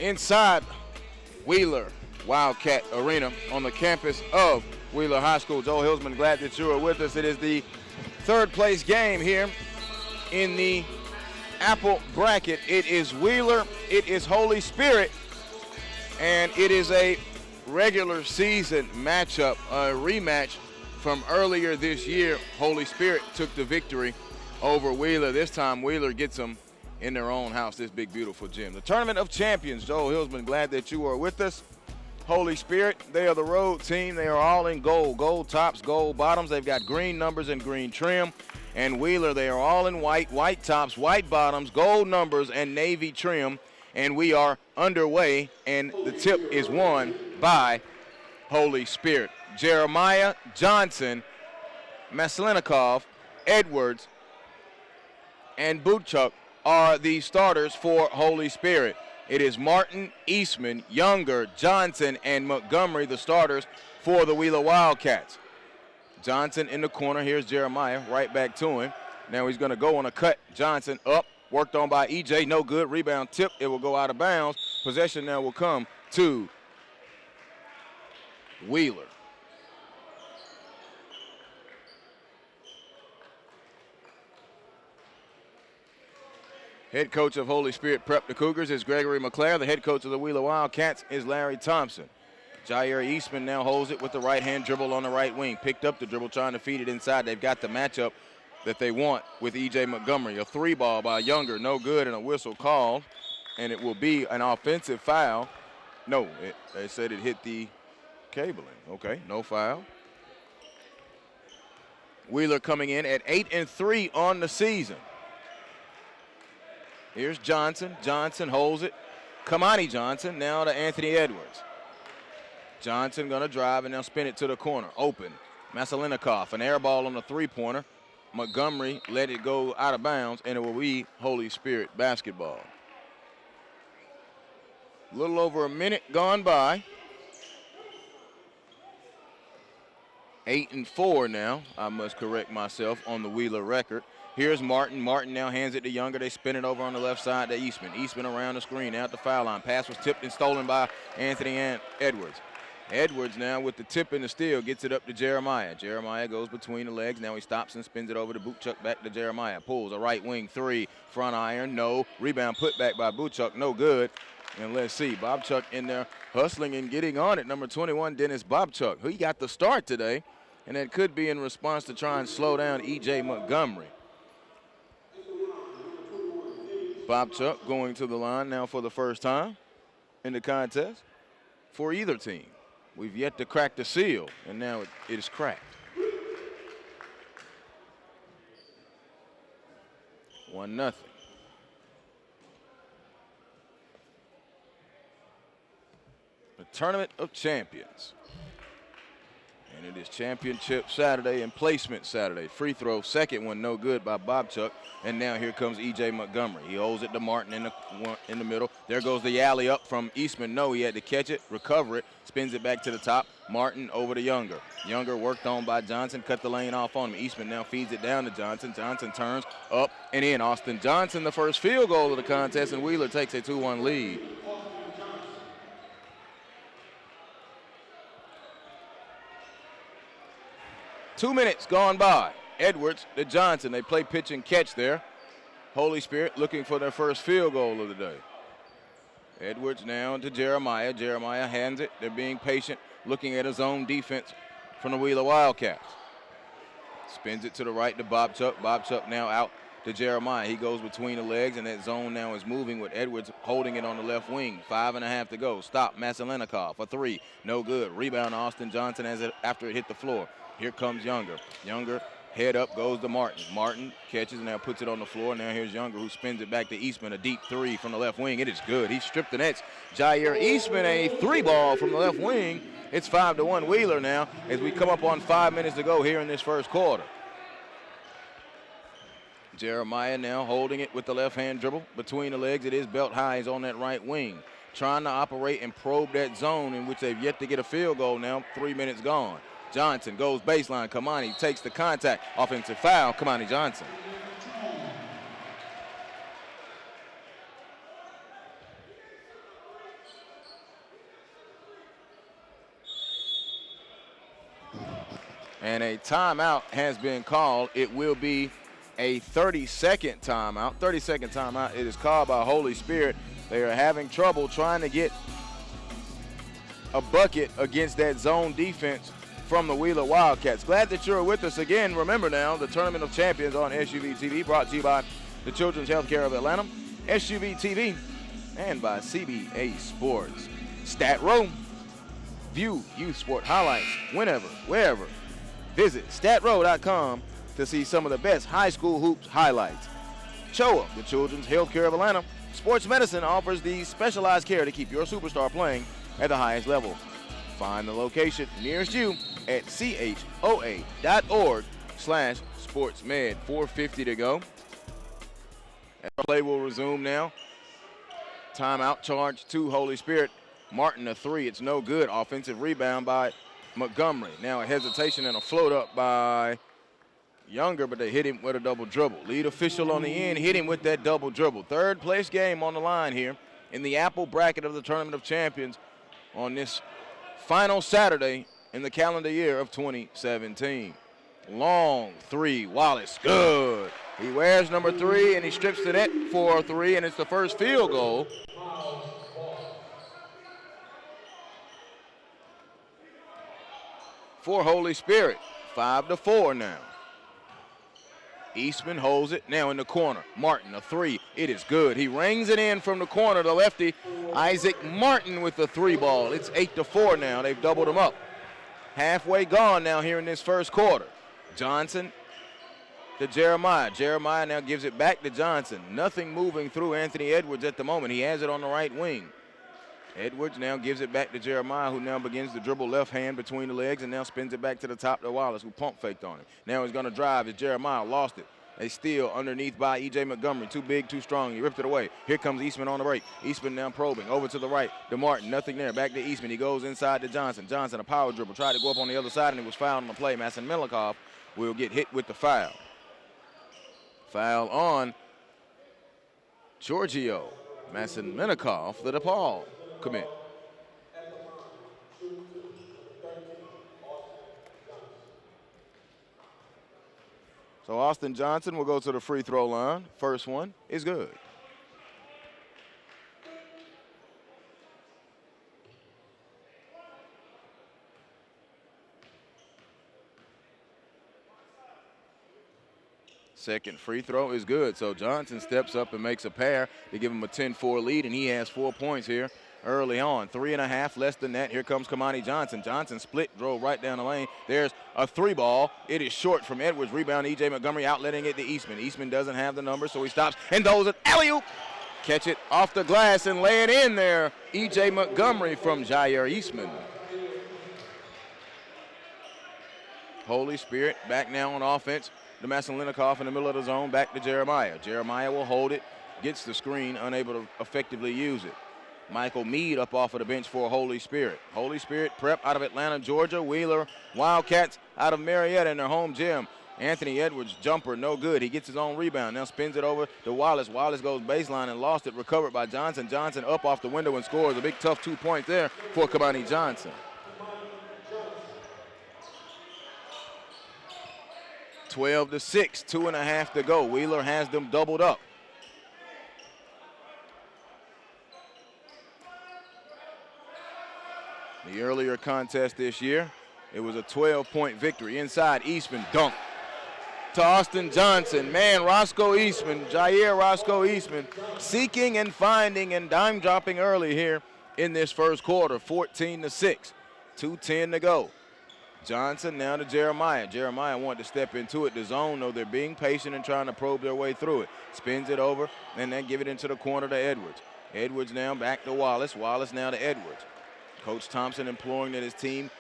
inside Wheeler Wildcat Arena on the campus of Wheeler High School. Joel Hillsman, glad that you are with us. It is the third place game here in the Apple bracket. It is Wheeler, it is Holy Spirit, and it is a regular season matchup, a rematch from earlier this year. Holy Spirit took the victory over Wheeler. This time Wheeler gets them in their own house, this big, beautiful gym. The Tournament of Champions, Joel Hillsman, glad that you are with us. Holy Spirit, they are the road team. They are all in gold. Gold tops, gold bottoms. They've got green numbers and green trim. And Wheeler, they are all in white. White tops, white bottoms, gold numbers, and navy trim. And we are underway, and the tip is won by Holy Spirit. Jeremiah, Johnson, Maslenikov, Edwards, and Butchuk are the starters for Holy Spirit. It is Martin, Eastman, Younger, Johnson, and Montgomery, the starters for the Wheeler Wildcats. Johnson in the corner. Here's Jeremiah, right back to him. Now he's going to go on a cut. Johnson up, worked on by EJ, no good. Rebound tip, it will go out of bounds. Possession now will come to Wheeler. Head coach of Holy Spirit Prep the Cougars is Gregory McClare. The head coach of the Wheeler Wildcats is Larry Thompson. Jair Eastman now holds it with the right-hand dribble on the right wing. Picked up the dribble, trying to feed it inside. They've got the matchup that they want with E.J. Montgomery. A three ball by Younger, no good, and a whistle called. And it will be an offensive foul. No, they said it hit the cabling. Okay, no foul. Wheeler coming in at 8-3 on the season. Here's Johnson. Johnson holds it. Kamani Johnson now to Anthony Edwards. Johnson going to drive and now spin it to the corner. Open. Maslenikov, an air ball on the three-pointer. Montgomery let it go out of bounds, and it will be Holy Spirit basketball. A little over a minute gone by. 8-4 now. I must correct myself on the Wheeler record. Here's Martin. Martin now hands it to Younger. They spin it over on the left side to Eastman. Eastman around the screen, out the foul line. Pass was tipped and stolen by Anthony Edwards. Edwards now with the tip and the steal gets it up to Jeremiah. Jeremiah goes between the legs. Now he stops and spins it over to Butchuk, back to Jeremiah. Pulls a right wing three, front iron, no. Rebound put back by Butchuk, no good. And let's see, Bobchuk in there hustling and getting on it. Number 21, Dennis Bobchuk. He got the start today, and that could be in response to try and slow down E.J. Montgomery. Bobchuk going to the line now for the first time in the contest for either team. We've yet to crack the seal, and now it is cracked. 1-0. The Tournament of Champions. And it is Championship Saturday and Placement Saturday. Free throw, second one, no good by Bobchuk. And now here comes E.J. Montgomery. He holds it to Martin in the middle. There goes the alley up from Eastman. No, he had to catch it, recover it, spins it back to the top. Martin over to Younger. Younger worked on by Johnson, cut the lane off on him. Eastman now feeds it down to Johnson. Johnson turns up and in. Austin Johnson, the first field goal of the contest, and Wheeler takes a 2-1 lead. Two minutes gone by. Edwards to Johnson. They play pitch and catch there. Holy Spirit looking for their first field goal of the day. Edwards now to Jeremiah. Jeremiah hands it. They're being patient, looking at his own defense from the Wheeler Wildcats. Spins it to the right to Bobchuk. Bobchuk now out to Jeremiah. He goes between the legs, and that zone now is moving with Edwards holding it on the left wing. 5.5 to go. Stop Maslenikov. A three. No good. Rebound Austin Johnson after it hit the floor. Here comes Younger. Younger, head up, goes to Martin. Martin catches and now puts it on the floor. Now here's Younger, who spins it back to Eastman. A deep three from the left wing. It is good. He stripped the nets. Jair Eastman, a three ball from the left wing. It's 5-1 Wheeler now as we come up on 5 minutes to go here in this first quarter. Jeremiah now holding it with the left-hand dribble. Between the legs, it is belt high. He's on that right wing. Trying to operate and probe that zone in which they've yet to get a field goal now. 3 minutes gone. Johnson goes baseline. Kamani takes the contact. Offensive foul. Kamani Johnson. And a timeout has been called. It will be a 30-second timeout. 30-second timeout. It is called by Holy Spirit. They are having trouble trying to get a bucket against that zone defense from the Wheeler Wildcats. Glad that you're with us again. Remember now, the Tournament of Champions on SUV TV, brought to you by the Children's Healthcare of Atlanta, SUV TV, and by CBA Sports. Stat Row. View youth sport highlights whenever, wherever. Visit statrow.com to see some of the best high school hoops highlights. CHOA, the Children's Healthcare of Atlanta. Sports medicine offers the specialized care to keep your superstar playing at the highest level. Find the location nearest you at choa.org/sportsmed. 4:50 to go. And play will resume now. Timeout charge to Holy Spirit. Martin a three. It's no good. Offensive rebound by Montgomery. Now a hesitation and a float up by Younger, but they hit him with a double dribble. Lead official on the end hit him with that double dribble. Third place game on the line here in the Apple bracket of the Tournament of Champions on this final Saturday in the calendar year of 2017. Long three, Wallace, good. He wears number 3 and he strips the net for a 3, and it's the first field goal. For Holy Spirit, 5-4 now. Eastman holds it now in the corner. Martin, a 3. It is good. He rings it in from the corner, the lefty. Isaac Martin with the 3 ball. It's 8-4 now. They've doubled him up. Halfway gone now here in this first quarter. Johnson to Jeremiah. Jeremiah now gives it back to Johnson. Nothing moving through Anthony Edwards at the moment. He has it on the right wing. Edwards now gives it back to Jeremiah, who now begins to dribble left hand between the legs and now spins it back to the top to Wallace, who pump faked on him. Now he's going to drive. It's Jeremiah. Lost it. They steal underneath by E.J. Montgomery. Too big, too strong. He ripped it away. Here comes Eastman on the break. Eastman now probing. Over to the right. DeMartin. Nothing there. Back to Eastman. He goes inside to Johnson. Johnson, a power dribble. Tried to go up on the other side, and he was fouled on the play. Masson Milikov will get hit with the foul. Foul on Giorgio. Masson Milikov, the DePaul commit. So Austin Johnson will go to the free throw line. First one is good. Second free throw is good. So Johnson steps up and makes a pair to give him a 10-4 lead, and he has 4 points here early on. 3.5 less than that. Here comes Kamani Johnson. Johnson split, drove right down the lane. There's a 3 ball. It is short from Edwards. Rebound, E.J. Montgomery outletting it to Eastman. Eastman doesn't have the number, so he stops and throws it. Alley-oop. Catch it off the glass and lay it in there. E.J. Montgomery from Jair Eastman. Holy Spirit back now on offense. The Masolinikov in the middle of the zone, back to Jeremiah. Jeremiah will hold it, gets the screen, unable to effectively use it. Michael Mead up off of the bench for Holy Spirit. Holy Spirit prep out of Atlanta, Georgia. Wheeler Wildcats out of Marietta in their home gym. Anthony Edwards, jumper, no good. He gets his own rebound. Now spins it over to Wallace. Wallace goes baseline and lost it. Recovered by Johnson. Johnson up off the window and scores. A big, tough 2 points there for Kamani Johnson. 12-6, 2.5 to go. Wheeler has them doubled up. The earlier contest this year, it was a 12-point victory. Inside, Eastman dunk to Austin Johnson. Man, Roscoe Eastman, Jair Roscoe Eastman, seeking and finding and dime dropping early here in this first quarter. 14-6, 2:10 to go. Johnson now to Jeremiah. Jeremiah wanted to step into it. The zone, though, they're being patient and trying to probe their way through it. Spins it over and then give it into the corner to Edwards. Edwards now back to Wallace. Wallace now to Edwards. Coach Thompson imploring that his team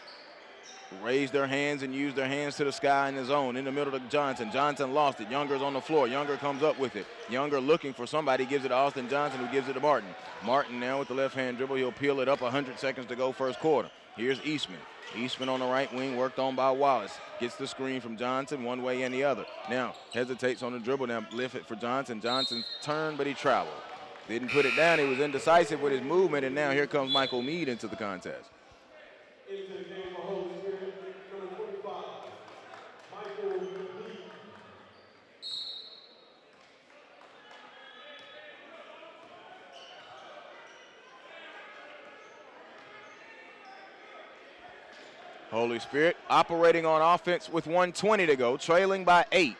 raise their hands and use their hands to the sky in the zone. In the middle to Johnson. Johnson lost it. Younger's on the floor. Younger comes up with it. Younger looking for somebody. Gives it to Austin Johnson, who gives it to Martin. Martin now with the left-hand dribble. He'll peel it up. 100 seconds to go first quarter. Here's Eastman. Eastman on the right wing, worked on by Wallace. Gets the screen from Johnson one way and the other. Now hesitates on the dribble. Now lift it for Johnson. Johnson turned, but he traveled. Didn't put it down. He was indecisive with his movement, and now here comes Michael Mead into the contest. Holy Spirit operating on offense with 1:20 to go, trailing by 8.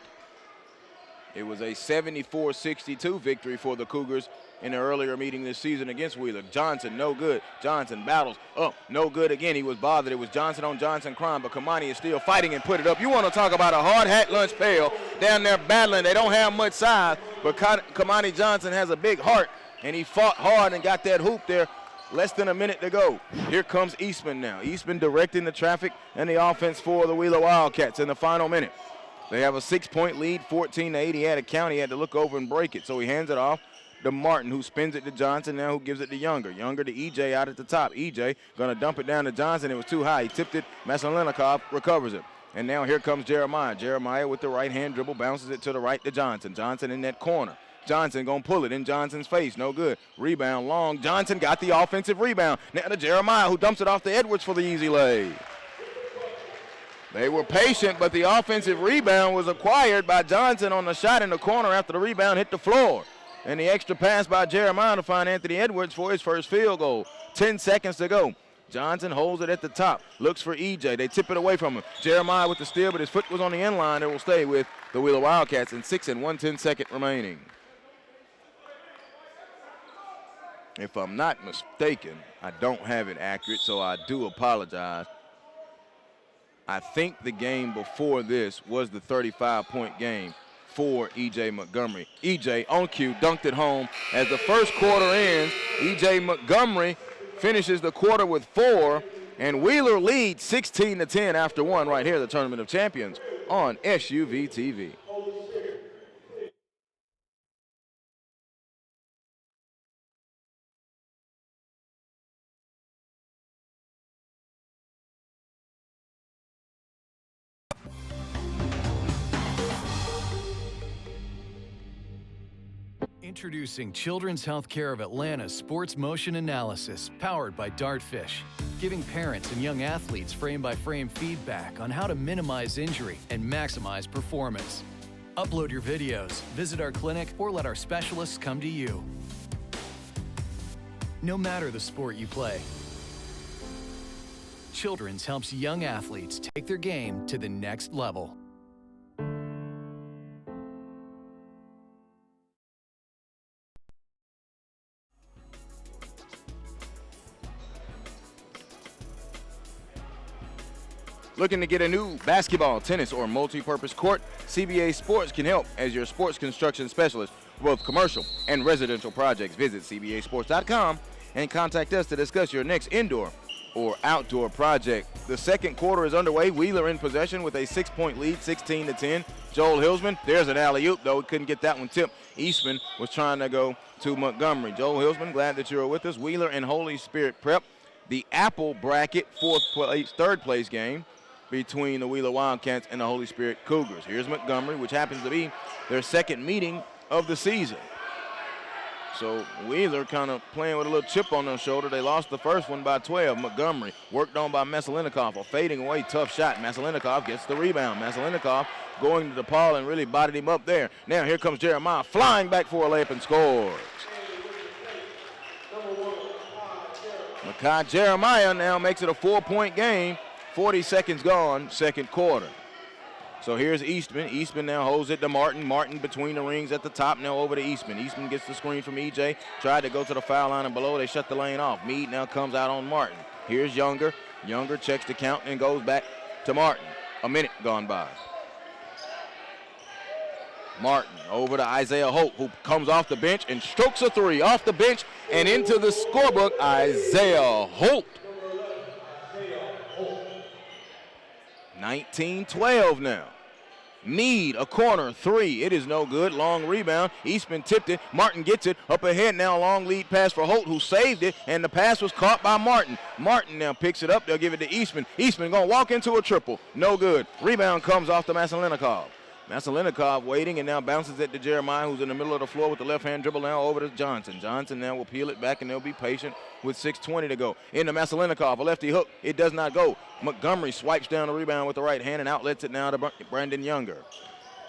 It was a 74-62 victory for the Cougars in the earlier meeting this season against Wheeler. Johnson, no good. Johnson battles up, no good again. He was bothered. It was Johnson on Johnson crime, but Kamani is still fighting and put it up. You want to talk about a hard hat lunch pail down there battling. They don't have much size, but Kamani Johnson has a big heart, and he fought hard and got that hoop there. Less than a minute to go. Here comes Eastman now. Eastman directing the traffic and the offense for the Wheeler Wildcats in the final minute. They have a 6-point lead, 14-8. He had a count. He had to look over and break it. So he hands it off to Martin, who spins it to Johnson, now who gives it to Younger. Younger to EJ out at the top. EJ going to dump it down to Johnson. It was too high. He tipped it. Maslenikov recovers it. And now here comes Jeremiah. Jeremiah with the right-hand dribble bounces it to the right to Johnson. Johnson in that corner. Johnson going to pull it in Johnson's face. No good. Rebound long. Johnson got the offensive rebound. Now to Jeremiah, who dumps it off to Edwards for the easy lay. They were patient, but the offensive rebound was acquired by Johnson on the shot in the corner after the rebound hit the floor. And the extra pass by Jeremiah to find Anthony Edwards for his first field goal. 10 seconds to go. Johnson holds it at the top. Looks for EJ. They tip it away from him. Jeremiah with the steal, but his foot was on the end line. It will stay with the Wheeler Wildcats in 6 and 1/10 remaining. If I'm not mistaken, I don't have it accurate, so I do apologize. I think the game before this was the 35-point game for E.J. Montgomery. E.J. on cue, dunked it home. As the first quarter ends, E.J. Montgomery finishes the quarter with 4, and Wheeler leads 16-10 after 1 right here, the Tournament of Champions on SUV TV. Introducing Children's Healthcare of Atlanta's Sports Motion Analysis, powered by Dartfish, giving parents and young athletes frame-by-frame feedback on how to minimize injury and maximize performance. Upload your videos, visit our clinic, or let our specialists come to you. No matter the sport you play, Children's helps young athletes take their game to the next level. Looking to get a new basketball, tennis, or multi-purpose court? CBA Sports can help as your sports construction specialist for both commercial and residential projects. Visit cbasports.com and contact us to discuss your next indoor or outdoor project. The second quarter is underway. Wheeler in possession with a 6-point lead, 16-10. Joel Hilsman, there's an alley-oop, though. He couldn't get that one tipped. Eastman was trying to go to Montgomery. Joel Hilsman, glad that you're with us. Wheeler and Holy Spirit prep. The Apple bracket, third place game between the Wheeler Wildcats and the Holy Spirit Cougars. Here's Montgomery, which happens to be their second meeting of the season. So Wheeler kind of playing with a little chip on their shoulder. They lost the first one by 12. Montgomery worked on by Maslenikov, a fading away tough shot. Maslenikov gets the rebound. Maslenikov going to DePaul and really bodied him up there. Now here comes Jeremiah flying back for a layup and scores. Makai Jeremiah now makes it a 4-point game. 40 seconds gone, second quarter. So here's Eastman. Eastman now holds it to Martin. Martin between the rings at the top, now over to Eastman. Eastman gets the screen from EJ. Tried to go to the foul line and below. They shut the lane off. Meade now comes out on Martin. Here's Younger. Younger checks the count and goes back to Martin. A minute gone by. Martin over to Isaiah Holt, who comes off the bench and strokes a three off the bench and into the scorebook. Isaiah Holt. 19-12 now. Meade, a corner, three. It is no good. Long rebound. Eastman tipped it. Martin gets it. Up ahead now, long lead pass for Holt, who saved it, and the pass was caught by Martin. Martin now picks it up. They'll give it to Eastman. Eastman going to walk into a triple. No good. Rebound comes off to Maslenikov. Maslenikov waiting and now bounces it to Jeremiah, who's in the middle of the floor with the left-hand dribble now over to Johnson. Johnson now will peel it back, and they'll be patient with 6:20 to go. Into Maslenikov, a lefty hook. It does not go. Montgomery swipes down the rebound with the right hand and outlets it now to Brandon Younger.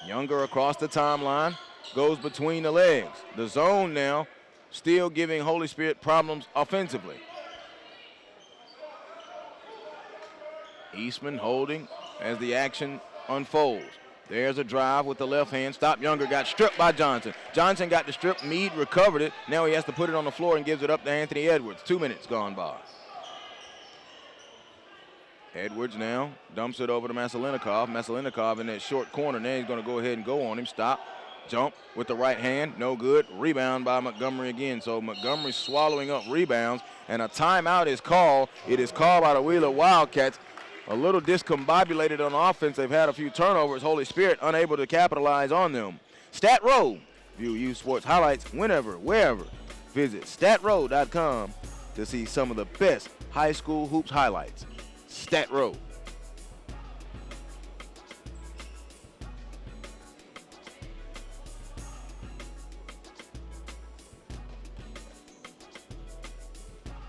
Younger across the timeline, goes between the legs. The zone now still giving Holy Spirit problems offensively. Eastman holding as the action unfolds. There's a drive with the left hand. Stop Younger, got stripped by Johnson. Johnson got the strip. Meade recovered it. Now he has to put it on the floor and gives it up to Anthony Edwards. 2 minutes gone by. Edwards now dumps it over to Masalinikov. Masalinikov in that short corner. Now he's going to go ahead and go on him. Stop. Jump with the right hand. No good. Rebound by Montgomery again. So Montgomery swallowing up rebounds. And a timeout is called. It is called by the Wheeler Wildcats. A little discombobulated on offense. They've had a few turnovers. Holy Spirit unable to capitalize on them. Stat Row. View U Sports highlights whenever, wherever. Visit statrow.com to see some of the best high school hoops highlights. Stat Row.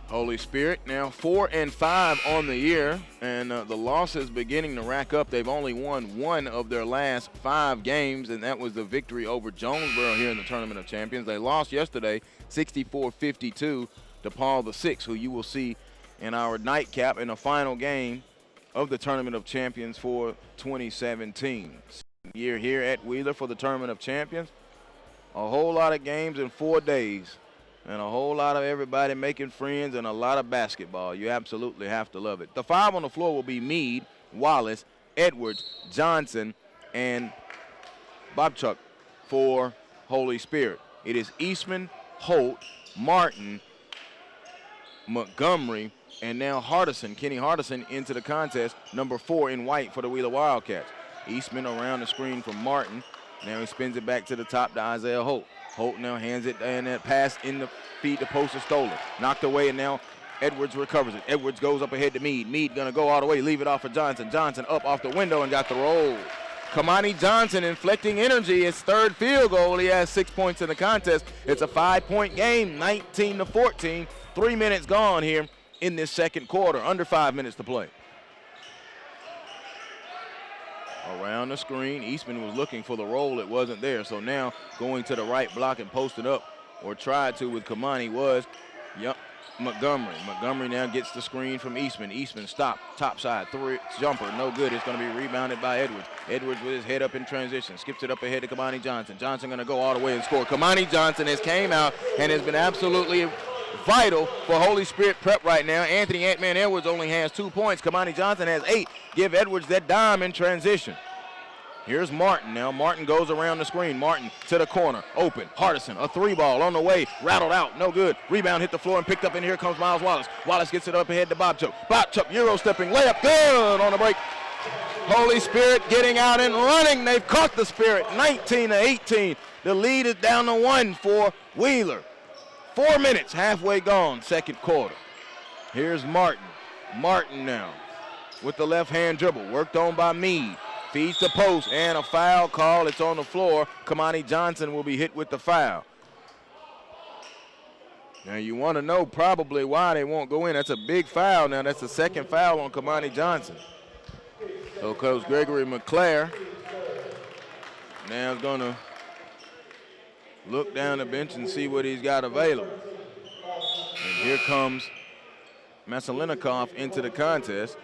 Holy Spirit now 4-5 on the year, and the losses beginning to rack up. They've only won one of their last 5 games, and that was the victory over Jonesboro here in the Tournament of Champions. They lost yesterday 64-52 to Paul VI, who you will see in our nightcap in the final game of the Tournament of Champions for 2017. Year here at Wheeler for the Tournament of Champions. A whole lot of games in 4 days. And a whole lot of everybody making friends and a lot of basketball. You absolutely have to love it. The 5 on the floor will be Meade, Wallace, Edwards, Johnson, and Bobchuk for Holy Spirit. It is Eastman, Holt, Martin, Montgomery, and now Hardison, Kenny Hardison into the contest, number 4 in white for the Wheeler Wildcats. Eastman around the screen from Martin. Now he spins it back to the top to Isaiah Holt. Holt now hands it, and that pass in the feed to post is stolen. Knocked away, and now Edwards recovers it. Edwards goes up ahead to Meade. Meade gonna go all the way, leave it off for Johnson. Johnson up off the window and got the roll. Kamani Johnson inflecting energy, his 3rd field goal. He has 6 points in the contest. It's a 5-point game, 19-14. 3 minutes gone here in this second quarter, under 5 minutes to play. Around the screen, Eastman was looking for the roll. It wasn't there. So now going to the right block and posted up, or tried to with Kamani, was Montgomery. Montgomery now gets the screen from Eastman. Eastman stop, top side, 3 jumper, no good. It's going to be rebounded by Edwards. Edwards with his head up in transition, skips it up ahead to Kamani Johnson. Johnson going to go all the way and score. Kamani Johnson has came out and has been absolutely vital for Holy Spirit prep right now. Anthony Ant-Man Edwards only has 2 points. Kamani Johnson has 8. Give Edwards that dime in transition. Here's Martin now. Martin goes around the screen. Martin to the corner. Open. Hardison, a 3-ball on the way. Rattled out. No good. Rebound hit the floor and picked up, and here comes Miles Wallace. Wallace gets it up ahead to Bobchuk. Bobchuk, Euro-stepping. Layup. Good on the break. Holy Spirit getting out and running. They've caught the Spirit. 19-18. The lead is down to 1 for Wheeler. 4 minutes, halfway gone, second quarter. Here's Martin. Martin now with the left-hand dribble. Worked on by Meade. Feeds the post, and a foul call. It's on the floor. Kamani Johnson will be hit with the foul. Now you want to know probably why they won't go in. That's a big foul now. That's the second foul on Kamani Johnson. So Coach Gregory McClare now is going to look down the bench and see what he's got available. And here comes Masalinikov into the contest.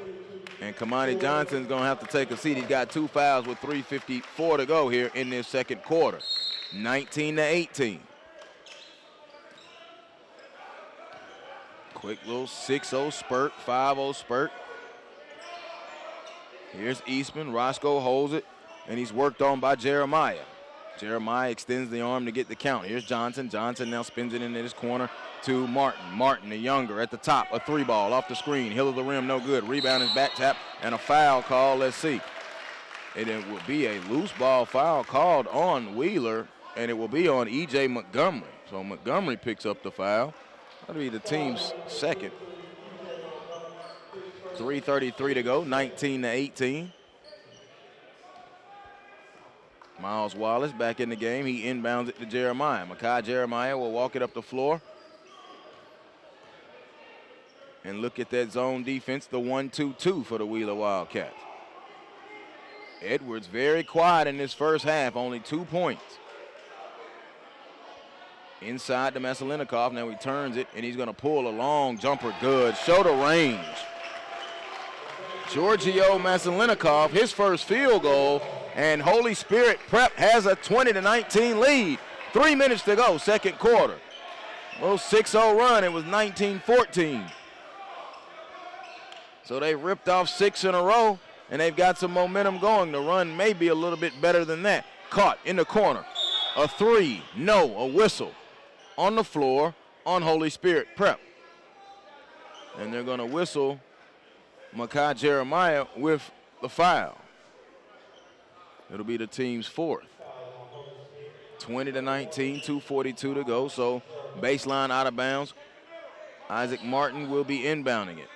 And Kamani Johnson's going to have to take a seat. He's got 2 fouls with 3:54 to go here in this second quarter. 19-18. Quick little 6-0 spurt, 5-0 spurt. Here's Eastman. Roscoe holds it, and he's worked on by Jeremiah. Jeremiah extends the arm to get the count. Here's Johnson. Johnson now spins it into his corner to Martin. Martin, the younger, at the top. A 3-ball off the screen. Hill of the rim, no good. Rebound is back tap, and a foul call. Let's see. And it will be a loose ball foul called on Wheeler, and it will be on E.J. Montgomery. So Montgomery picks up the foul. That'll be the team's second. 3:33 to go, 19-18. Miles Wallace back in the game. He inbounds it to Jeremiah. Makai Jeremiah will walk it up the floor. And look at that zone defense, the 1-2-2 for the Wheeler Wildcats. Edwards very quiet in this first half, only 2 points. Inside to Masalinikov. Now he turns it, and he's going to pull a long jumper. Good. Show the range. Giorgio Masalinikov, his first field goal, and Holy Spirit Prep has a 20-19 lead. 3 minutes to go, second quarter. Little 6-0 run, it was 19-14. So they ripped off 6 in a row, and they've got some momentum going. The run may be a little bit better than that. Caught in the corner. A 3, no, a whistle on the floor on Holy Spirit Prep. And they're going to whistle Makai Jeremiah with the foul. It'll be the team's fourth. 20-19, 2:42 to go, so baseline out of bounds. Isaac Martin will be inbounding it.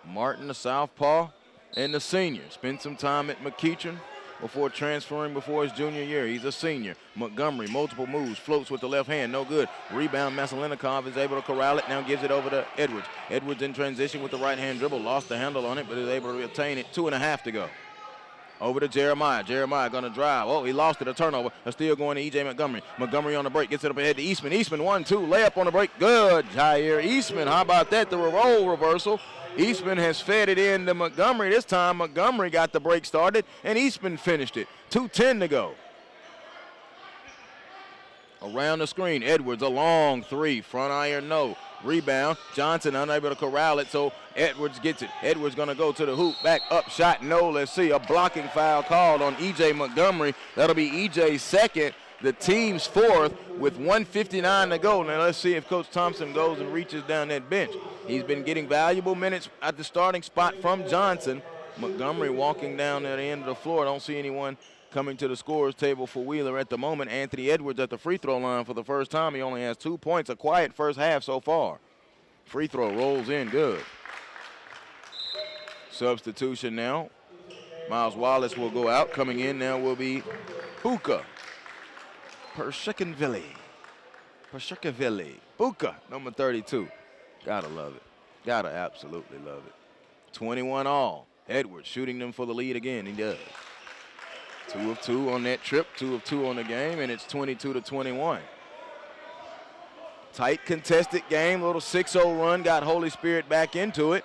Martin, the southpaw, and the senior. Spent some time at McEachern before transferring before his junior year. He's a senior. Montgomery, multiple moves, floats with the left hand, no good. Rebound, Masalinikov is able to corral it, now gives it over to Edwards. Edwards in transition with the right-hand dribble, lost the handle on it, but is able to retain it. 2.5 to go. Over to Jeremiah. Jeremiah going to drive. Oh, he lost it, a turnover. A steal going to E.J. Montgomery. Montgomery on the break, gets it up ahead to Eastman. Eastman 1-2, layup on the break. Good, Jair Eastman. How about that, the role reversal? Eastman has fed it in to Montgomery. This time Montgomery got the break started, and Eastman finished it. 2:10 to go. Around the screen, Edwards, a long 3, front iron, no. Rebound, Johnson unable to corral it, so Edwards gets it. Edwards gonna go to the hoop, back up, shot, no. Let's see, a blocking foul called on E.J. Montgomery. That'll be E.J.'s second, the team's fourth, with 1:59 to go. Now let's see if Coach Thompson goes and reaches down that bench. He's been getting valuable minutes at the starting spot from Johnson. Montgomery walking down at the end of the floor. Don't see anyone coming to the scorer's table for Wheeler at the moment. Anthony Edwards at the free throw line for the first time. He only has 2 points, a quiet first half so far. Free throw rolls in good. Substitution now. Miles Wallace will go out. Coming in now will be Buka Pershikavili. Buka, number 32. Gotta love it. Gotta absolutely love it. 21 all. Edwards shooting them for the lead again. He does. 2 of 2 on that trip, 2 of 2 on the game, and it's 22-21. Tight contested game, little 6-0 run, got Holy Spirit back into it,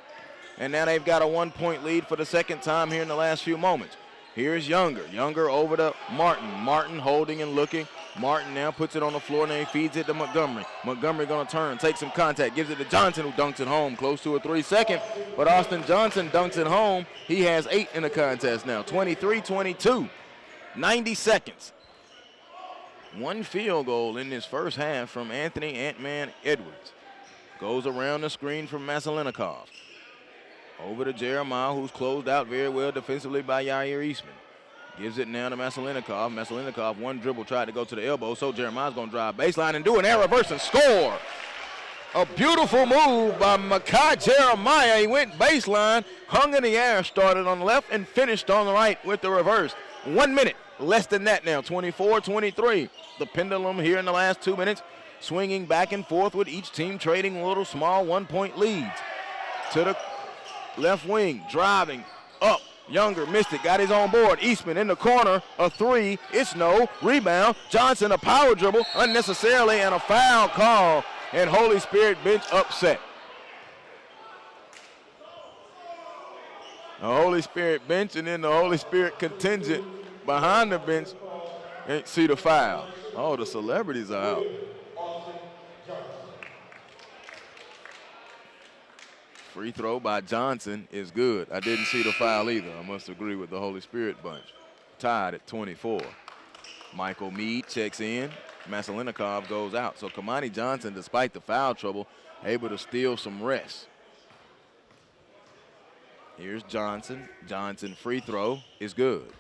and now they've got a 1-point lead for the second time here in the last few moments. Here's Younger. Younger over to Martin. Martin holding and looking. Martin now puts it on the floor, and then he feeds it to Montgomery. Montgomery gonna turn, take some contact, gives it to Johnson, who dunks it home, close to a 3-second, but Austin Johnson dunks it home. He has 8 in the contest now, 23-22. 90 seconds. 1 field goal in this first half from Anthony Ant-Man Edwards. Goes around the screen from Masalinikov. Over to Jeremiah, who's closed out very well defensively by Yair Eastman. Gives it now to Masalinikov. Masalinikov, 1 dribble, tried to go to the elbow, so Jeremiah's going to drive baseline and do an air reverse and score. A beautiful move by Makai Jeremiah. He went baseline, hung in the air, started on the left, and finished on the right with the reverse. 1 minute. Less than that now, 24-23. The pendulum here in the last 2 minutes, swinging back and forth with each team trading little small 1-point leads. To the left wing, driving up. Younger missed it, got his own board. Eastman in the corner, a 3. It's no. Rebound. Johnson, a power dribble unnecessarily, and a foul call. And Holy Spirit bench upset. The Holy Spirit bench and then the Holy Spirit contingent behind the bench ain't see the foul. Oh, the celebrities are out. Free throw by Johnson is good. I didn't see the foul either. I must agree with the Holy Spirit bunch. Tied at 24. Michael Meade checks in. Masalinikov goes out. So Kamani Johnson, despite the foul trouble, able to steal some rest. Here's Johnson. Johnson free throw is good.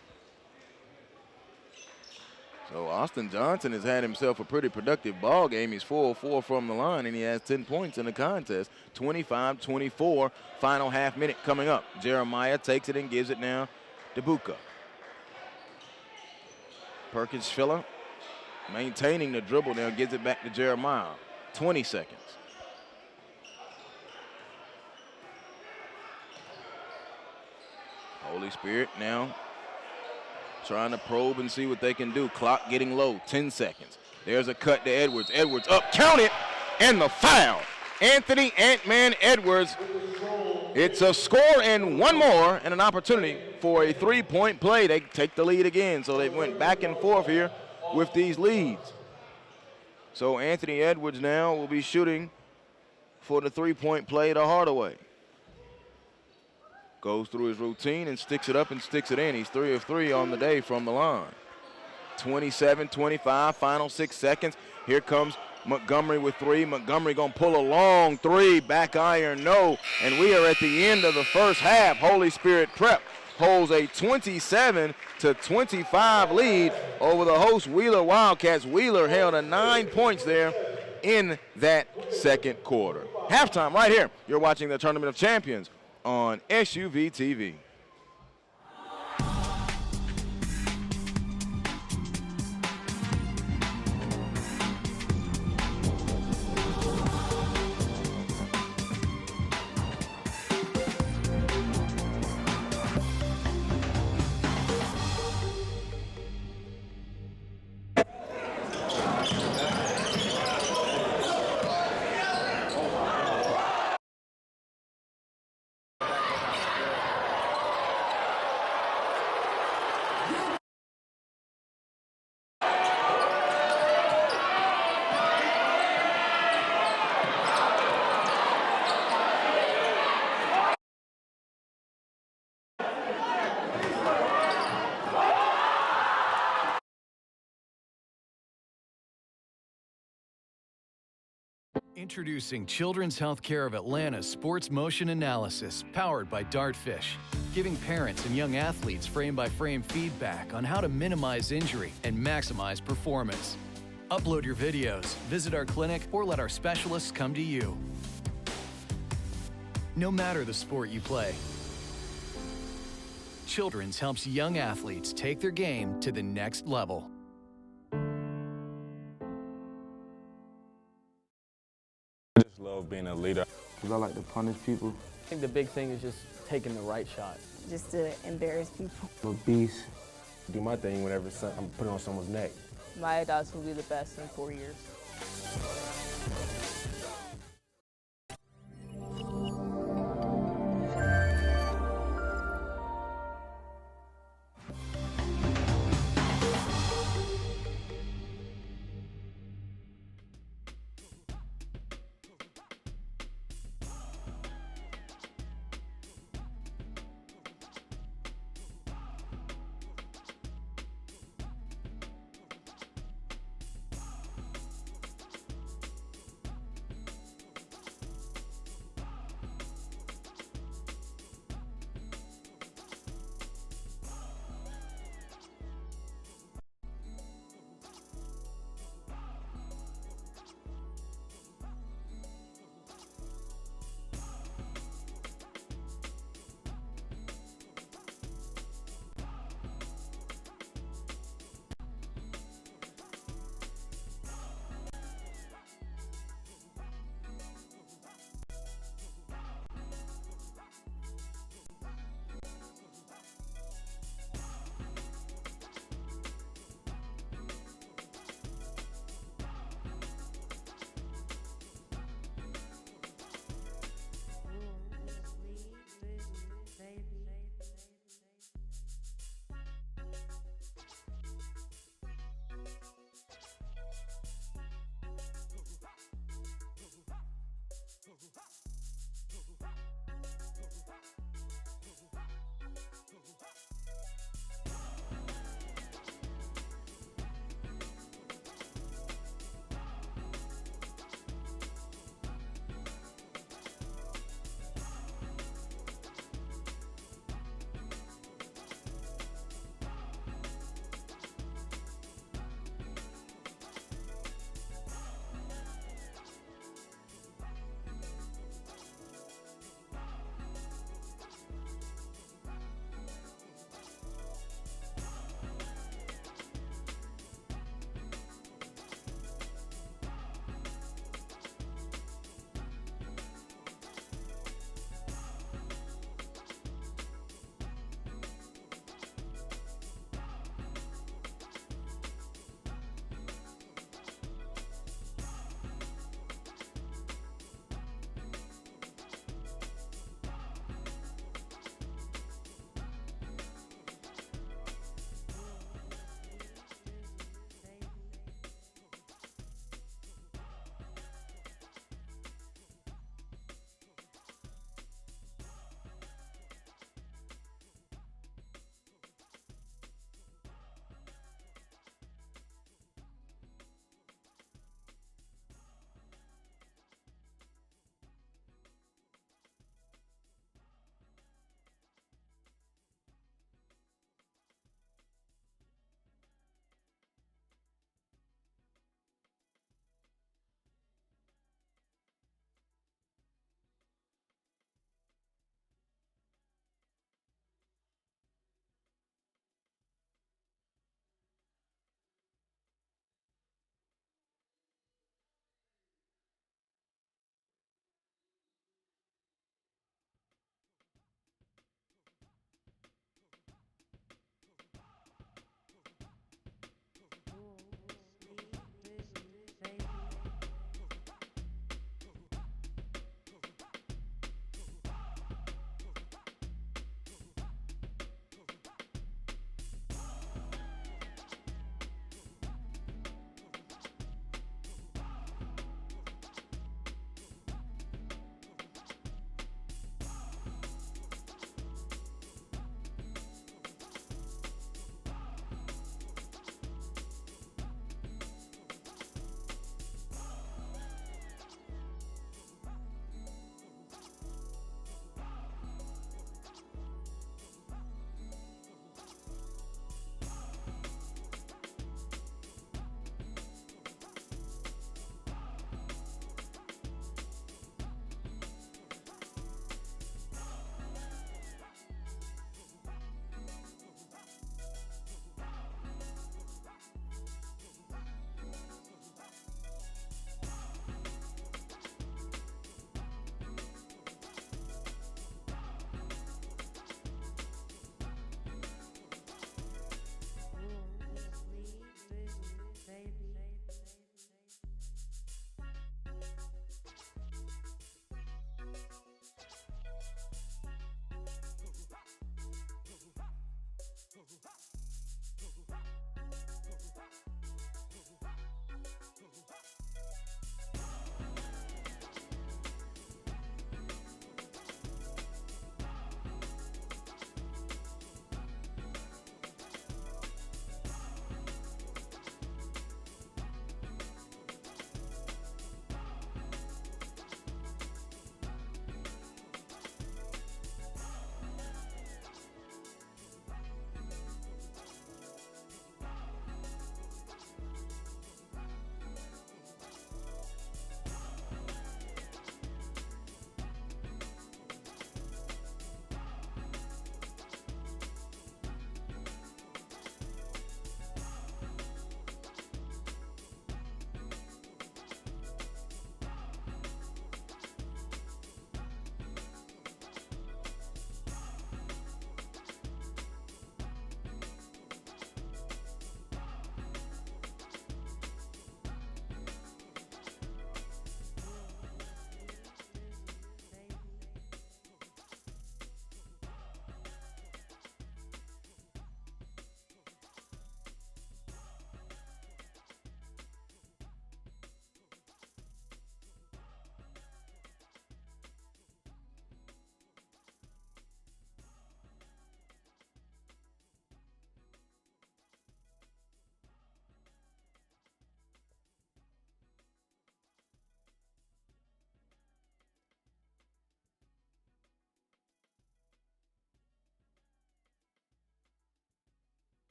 So Austin Johnson has had himself a pretty productive ball game. He's 4 of 4 from the line, and he has 10 points in the contest. 25-24, final half minute coming up. Jeremiah takes it and gives it now to Buka. Perkins Schiller maintaining the dribble now, gives it back to Jeremiah. 20 seconds. Holy Spirit now trying to probe and see what they can do. Clock getting low, 10 seconds. There's a cut to Edwards. Edwards up, count it, and the foul. Anthony Ant-Man Edwards It's a score and one more and an opportunity for a three-point play. They take the lead again, so they went back and forth here with these leads. So Anthony Edwards now will be shooting for the three-point play to Hardaway. Goes through his routine and sticks it up and sticks it in. He's 3 of 3 on the day from the line. 27-25, final 6 seconds. Here comes Montgomery with 3. Montgomery gonna pull a long 3, back iron, no. And we are at the end of the first half. Holy Spirit Prep holds a 27-25 lead over the host Wheeler Wildcats. Wheeler held a 9 points there in that second quarter. Halftime right here. You're watching the Tournament of Champions on SUV TV. Introducing Children's Healthcare of Atlanta Sports Motion Analysis, powered by Dartfish, giving parents and young athletes frame-by-frame feedback on how to minimize injury and maximize performance. Upload your videos, visit our clinic, or let our specialists come to you. No matter the sport you play, Children's helps young athletes take their game to the next level. I just love being a leader. Because I like to punish people. I think the big thing is just taking the right shot. Just to embarrass people. I'm a beast. Do my thing whenever I'm putting on someone's neck. My dogs will be the best in 4 years.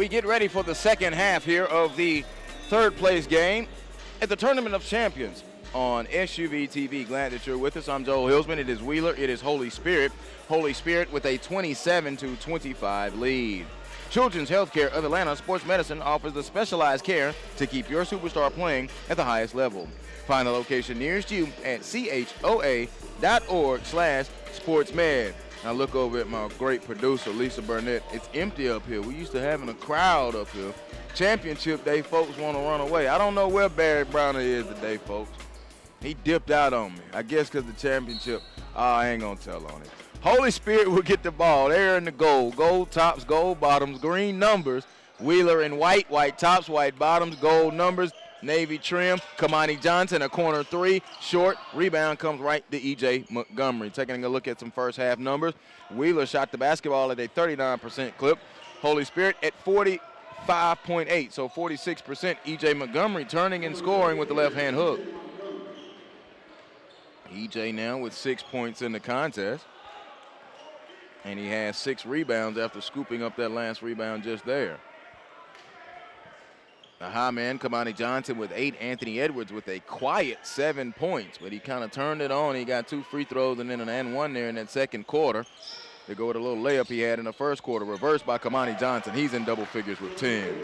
we get ready for the second half here of the third place game at the Tournament of Champions on SUV TV. Glad that you're with us. I'm Joel Hillsman. It is Wheeler. It is Holy Spirit. Holy Spirit with a 27-25 lead. Children's Healthcare of Atlanta Sports Medicine offers the specialized care to keep your superstar playing at the highest level. Find the location nearest you at choa.org/sportsmed. Now look over at my great producer, Lisa Burnett. It's empty up here. We used to having a crowd up here. Championship day, folks want to run away. I don't know where Barry Browner is today, folks. He dipped out on me. I guess because the championship, I ain't going to tell on him. Holy Spirit will get the ball. They're in the goal. Gold tops, gold bottoms, green numbers. Wheeler in white, white tops, white bottoms, gold numbers, navy trim. Kamani Johnson, a corner three, short. Rebound comes right to E.J. Montgomery. Taking a look at some first half numbers. Wheeler shot the basketball at a 39% clip. Holy Spirit at 45.8, so 46%. E.J. Montgomery turning and scoring with the left-hand hook. E.J. now with 6 points in the contest. And he has 6 rebounds after scooping up that last rebound just there. The high man, Kamani Johnson with 8. Anthony Edwards with a quiet 7 points, but he kind of turned it on. He got 2 free throws and then an and one there in that second quarter. They go with a little layup he had in the first quarter, reversed by Kamani Johnson. He's in double figures with 10.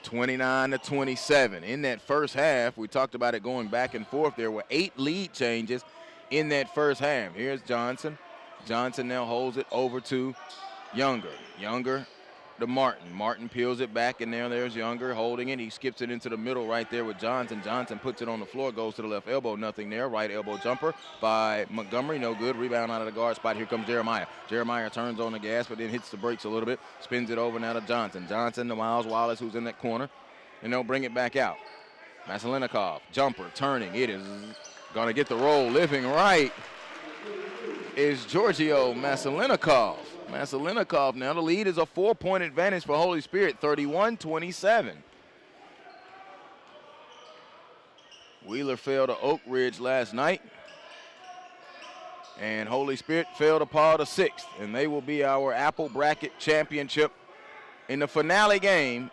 29-27. In that first half, we talked about it going back and forth. There were 8 lead changes in that first half. Here's Johnson. Johnson now holds it over to Younger. Younger to Martin. Martin peels it back, and there's Younger holding it. He skips it into the middle right there with Johnson. Johnson puts it on the floor, goes to the left elbow, nothing there. Right elbow jumper by Montgomery, no good. Rebound out of the guard spot. Here comes Jeremiah. Jeremiah turns on the gas, but then hits the brakes a little bit. Spins it over now to Johnson. Johnson to Miles Wallace, who's in that corner, and they'll bring it back out. Masalinikov, jumper, turning. It is going to get the roll. Living right is Giorgio Masalinikov. Masalinikov now. The lead is a 4-point advantage for Holy Spirit, 31-27. Wheeler fell to Oak Ridge last night. And Holy Spirit fell to Paul the 6th. And they will be our Apple Bracket Championship in the finale game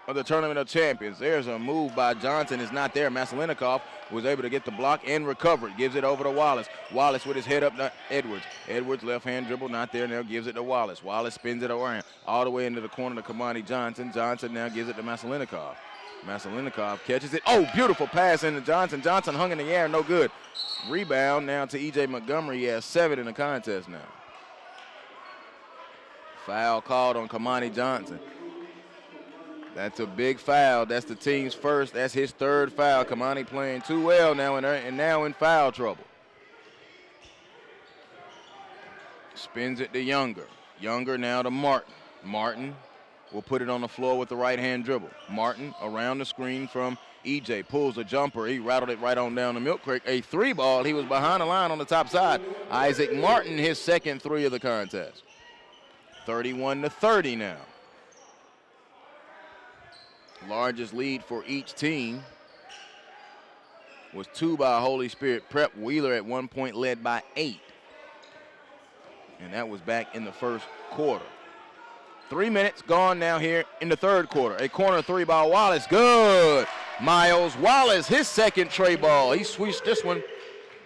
of the Tournament of Champions. There's a move by Johnson. Is not there. Masalinikov was able to get the block and recover it. Gives it over to Wallace. Wallace with his head up to Edwards. Edwards left-hand dribble, not there now. Gives it to Wallace. Wallace spins it around all the way into the corner to Kamani Johnson. Johnson now gives it to Masalinikov. Masalinikov catches it. Oh, beautiful pass into Johnson. Johnson hung in the air, no good. Rebound now to E.J. Montgomery. He has 7 in the contest now. Foul called on Kamani Johnson. That's a big foul. That's the team's first. That's his 3rd foul. Kamani playing too well now and now in foul trouble. Spins it to Younger. Younger now to Martin. Martin will put it on the floor with the right-hand dribble. Martin around the screen from E.J. Pulls a jumper. He rattled it right on down the milk crate. A 3-ball. He was behind the line on the top side. Isaac Martin, his 2nd 3 of the contest. 31-30 now. Largest lead for each team was 2 by Holy Spirit Prep. Wheeler at one point led by 8. And that was back in the first quarter. 3 minutes gone now here in the third quarter. A corner 3 by Wallace. Good. Miles Wallace, his 2nd tray ball. He switched this one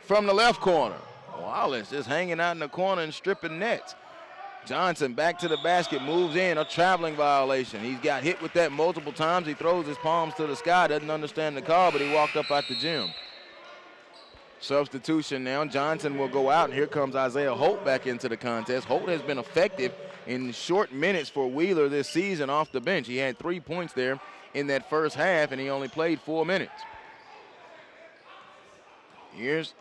from the left corner. Wallace just hanging out in the corner and stripping nets. Johnson back to the basket, moves in, a traveling violation. He's got hit with that multiple times. He throws his palms to the sky, doesn't understand the call, but he walked up out the gym. Substitution now. Johnson will go out, and here comes Isaiah Holt back into the contest. Holt has been effective in short minutes for Wheeler this season off the bench. He had 3 points there in that first half, and he only played 4 minutes. Here's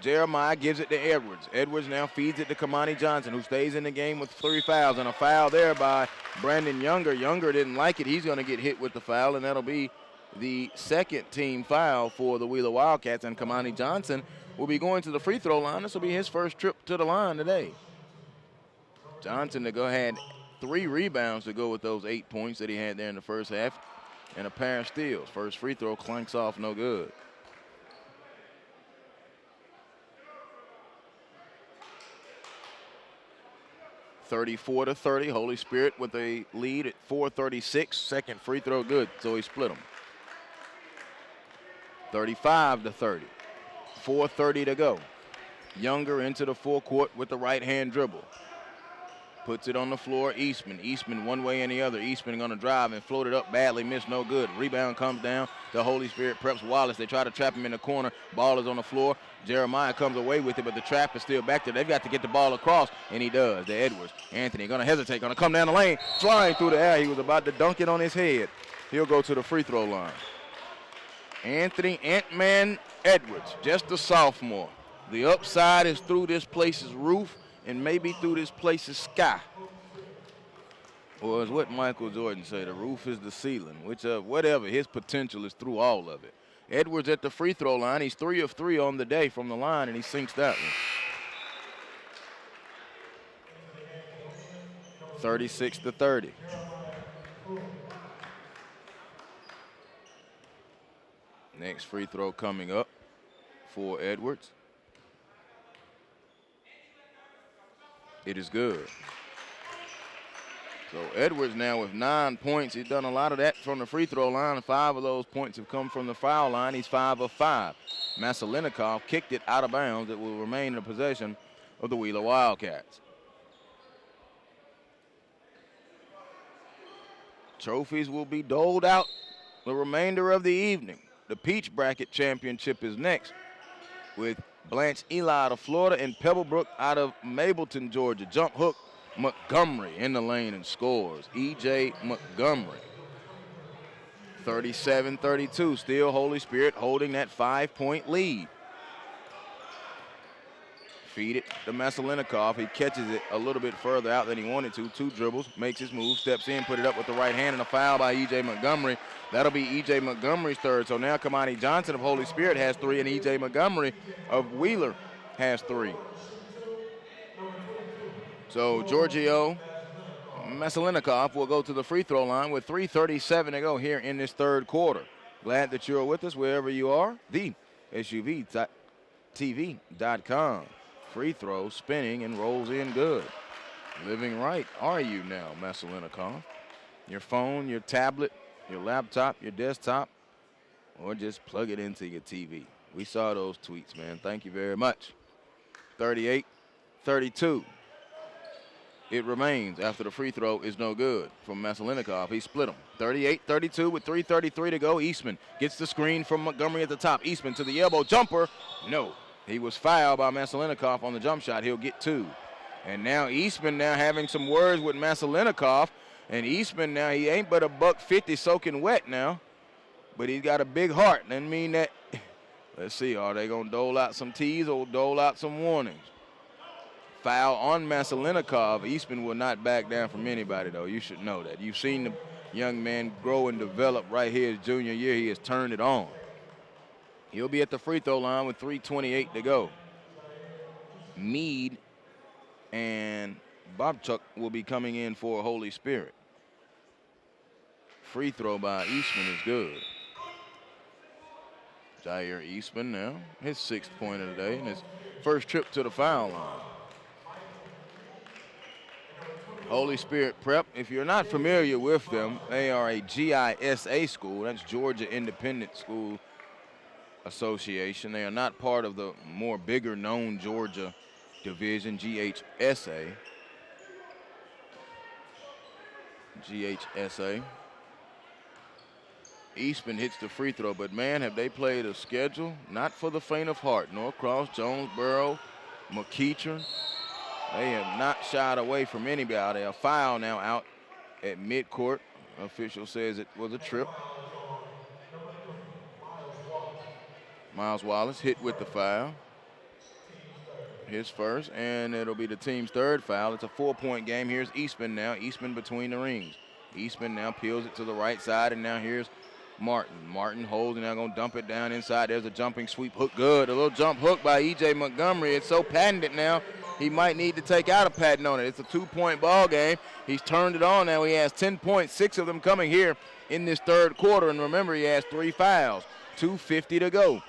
Jeremiah, gives it to Edwards. Edwards now feeds it to Kamani Johnson, who stays in the game with 3 fouls, and a foul there by Brandon Younger. Younger didn't like it. He's going to get hit with the foul, and that'll be the 2nd team foul for the Wheeler Wildcats, and Kamani Johnson will be going to the free throw line. This will be his first trip to the line today. Johnson to go ahead, 3 rebounds to go with those 8 points that he had there in the first half, and a pair of steals. First free throw clanks off, no good. 34-30. Holy Spirit with a lead at 4:36. Second free throw good, so he split them. 35-30. 4:30 to go. Younger into the forecourt with the right-hand dribble. Puts it on the floor, Eastman. Eastman one way and the other. Eastman going to drive and float it up badly, missed no good. Rebound comes down to Holy Spirit, preps Wallace. They try to trap him in the corner. Ball is on the floor. Jeremiah comes away with it, but the trap is still back there. They've got to get the ball across, and he does. To Edwards. Anthony going to hesitate, going to come down the lane, flying through the air. He was about to dunk it on his head. He'll go to the free throw line. Anthony Ant-Man Edwards, just a sophomore. The upside is through this place's roof and maybe through this place's sky. Or as what Michael Jordan said, the roof is the ceiling, whatever. His potential is through all of it. Edwards at the free throw line. He's 3 of 3 on the day from the line, and he sinks that one. 36-30. Next free throw coming up for Edwards. It is good. So Edwards now with 9 points. He's done a lot of that from the free throw line, and 5 of those points have come from the foul line. He's 5 of 5. Masalinikov kicked it out of bounds. It will remain in the possession of the Wheeler Wildcats. Trophies will be doled out the remainder of the evening. The Peach Bracket Championship is next with Blanche Eli out of Florida and Pebblebrook out of Mableton, Georgia. Jump hook, Montgomery in the lane and scores. E.J. Montgomery. 37-32, still Holy Spirit holding that 5-point lead. Feed it to Masalinikov. He catches it a little bit further out than he wanted to. 2 dribbles, makes his move, steps in, put it up with the right hand, and a foul by E.J. Montgomery. That'll be E.J. Montgomery's third. So now Kamani Johnson of Holy Spirit has 3, and E.J. Montgomery of Wheeler has 3. So Giorgio Masalinikov will go to the free throw line with 3:37 to go here in this third quarter. Glad that you're with us wherever you are. The SUVTV.com. Free throw, spinning, and rolls in good. Living right are you now, Masalinikov? Your phone, your tablet, your laptop, your desktop, or just plug it into your TV. We saw those tweets, man. Thank you very much. 38-32. It remains after the free throw is no good from Masalinikov. He split them. 38-32 with 3:33 to go. Eastman gets the screen from Montgomery at the top. Eastman to the elbow jumper. No. He was fouled by Masalinikov on the jump shot. He'll get 2. And now Eastman now having some words with Masalinikov. And Eastman now, he ain't but $150 soaking wet now. But he's got a big heart. Doesn't mean that. Let's see, are they going to dole out some T's or dole out some warnings? Foul on Masalinikov. Eastman will not back down from anybody, though. You should know that. You've seen the young man grow and develop right here his junior year. He has turned it on. He'll be at the free throw line with 3:28 to go. Meade and Bobchuk will be coming in for Holy Spirit. Free throw by Eastman is good. Jair Eastman now, his 6th point of the day and his first trip to the foul line. Holy Spirit Prep, if you're not familiar with them, they are a GISA school. That's Georgia Independent School Association. They are not part of the more bigger known Georgia division, GHSA. Eastman hits the free throw, but man, have they played a schedule not for the faint of heart. Norcross, Jonesboro, McEachern. They have not shied away from anybody. A foul now out at midcourt. Official says it was a trip. Miles Wallace hit with the foul. His first, and it'll be the team's 3rd foul. It's a 4-point game. Here's Eastman now. Eastman between the rings. Eastman now peels it to the right side, and now here's Martin. Martin holds, and now going to dump it down inside. There's a jumping sweep hook. Good. A little jump hook by E.J. Montgomery. It's so patented now, he might need to take out a patent on it. It's a 2-point ball game. He's turned it on now. He has 10 points, 6 of them coming here in this third quarter. And remember, he has 3 fouls. 2:50 to go.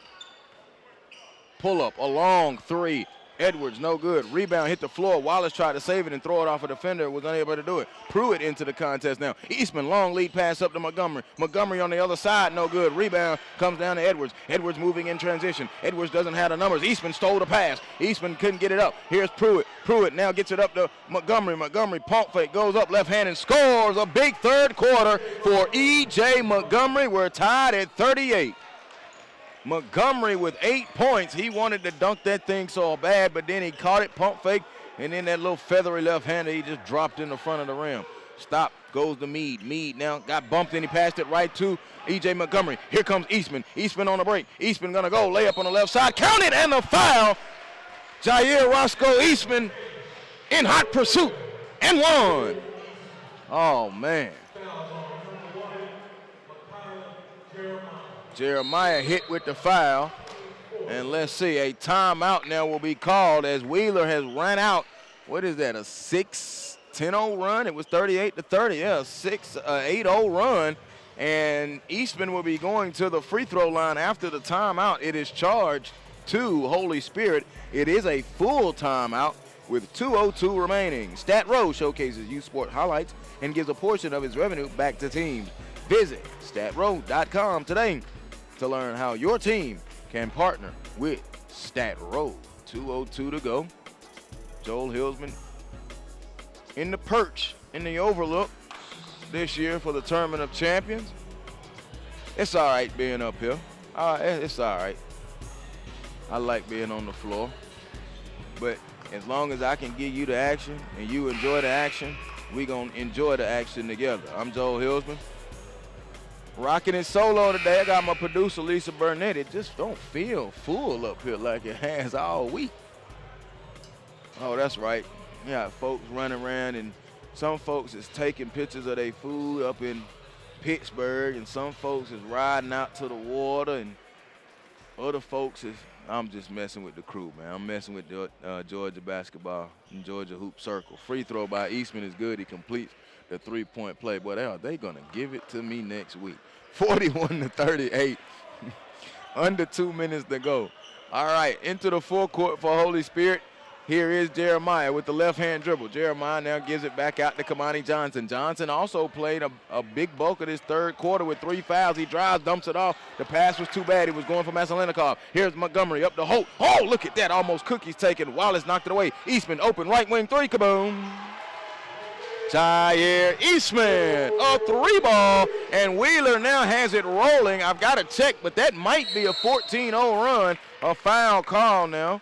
Pull up, a long 3. Edwards, no good. Rebound hit the floor. Wallace tried to save it and throw it off a defender. Was unable to do it. Pruitt into the contest now. Eastman, long lead pass up to Montgomery. Montgomery on the other side, no good. Rebound comes down to Edwards. Edwards moving in transition. Edwards doesn't have the numbers. Eastman stole the pass. Eastman couldn't get it up. Here's Pruitt. Pruitt now gets it up to Montgomery. Montgomery pump fake, goes up left hand and scores a big third quarter for E.J. Montgomery. We're tied at 38. Montgomery with 8 points. He wanted to dunk that thing so bad, but then he caught it, pump fake, and then that little feathery left-hander, he just dropped in the front of the rim. Stop goes to Meade. Meade now got bumped and he passed it right to E.J. Montgomery. Here comes Eastman. Eastman on the break. Eastman gonna go, layup on the left side. Count it, and the foul. Jair Roscoe Eastman in hot pursuit, and one. Oh, man. Jeremiah hit with the foul. And let's see, a timeout now will be called as Wheeler has run out. What is that, a 6-10-0 run? It was 38-30, yeah, a 8-0 run. And Eastman will be going to the free throw line after the timeout. It is charged to Holy Spirit. It is a full timeout with 2:02 remaining. Stat Row showcases youth sport highlights and gives a portion of its revenue back to teams. Visit statrow.com today to learn how your team can partner with Stat Row. 2:02 to go. Joel Hillsman in the perch in the overlook this year for the Tournament of Champions. It's all right being up here. It's all right. I like being on the floor. But as long as I can give you the action and you enjoy the action, we gonna enjoy the action together. I'm Joel Hillsman. Rocking it solo today. I got my producer, Lisa Burnett. It just don't feel full up here like it has all week. Oh, that's right. Yeah, folks running around, and some folks is taking pictures of their food up in Pittsburgh, and some folks is riding out to the water, and other folks is, I'm just messing with the crew, man. I'm messing with the, Georgia basketball and Georgia hoop circle. Free throw by Eastman is good. He completes the three-point play. But are they going to give it to me next week? 41-38. Under 2 minutes to go. All right, into the full court for Holy Spirit. Here is Jeremiah with the left-hand dribble. Jeremiah now gives it back out to Kamani Johnson. Johnson also played a big bulk of this third quarter with 3 fouls. He drives, dumps it off. The pass was too bad. He was going for Masalenikov. Here's Montgomery up to Holt. Oh, look at that. Almost cookies taken. Wallace knocked it away. Eastman open right wing three. Kaboom. Jair Eastman, a 3-ball, and Wheeler now has it rolling. I've got to check, but that might be a 14-0 run. A foul call now.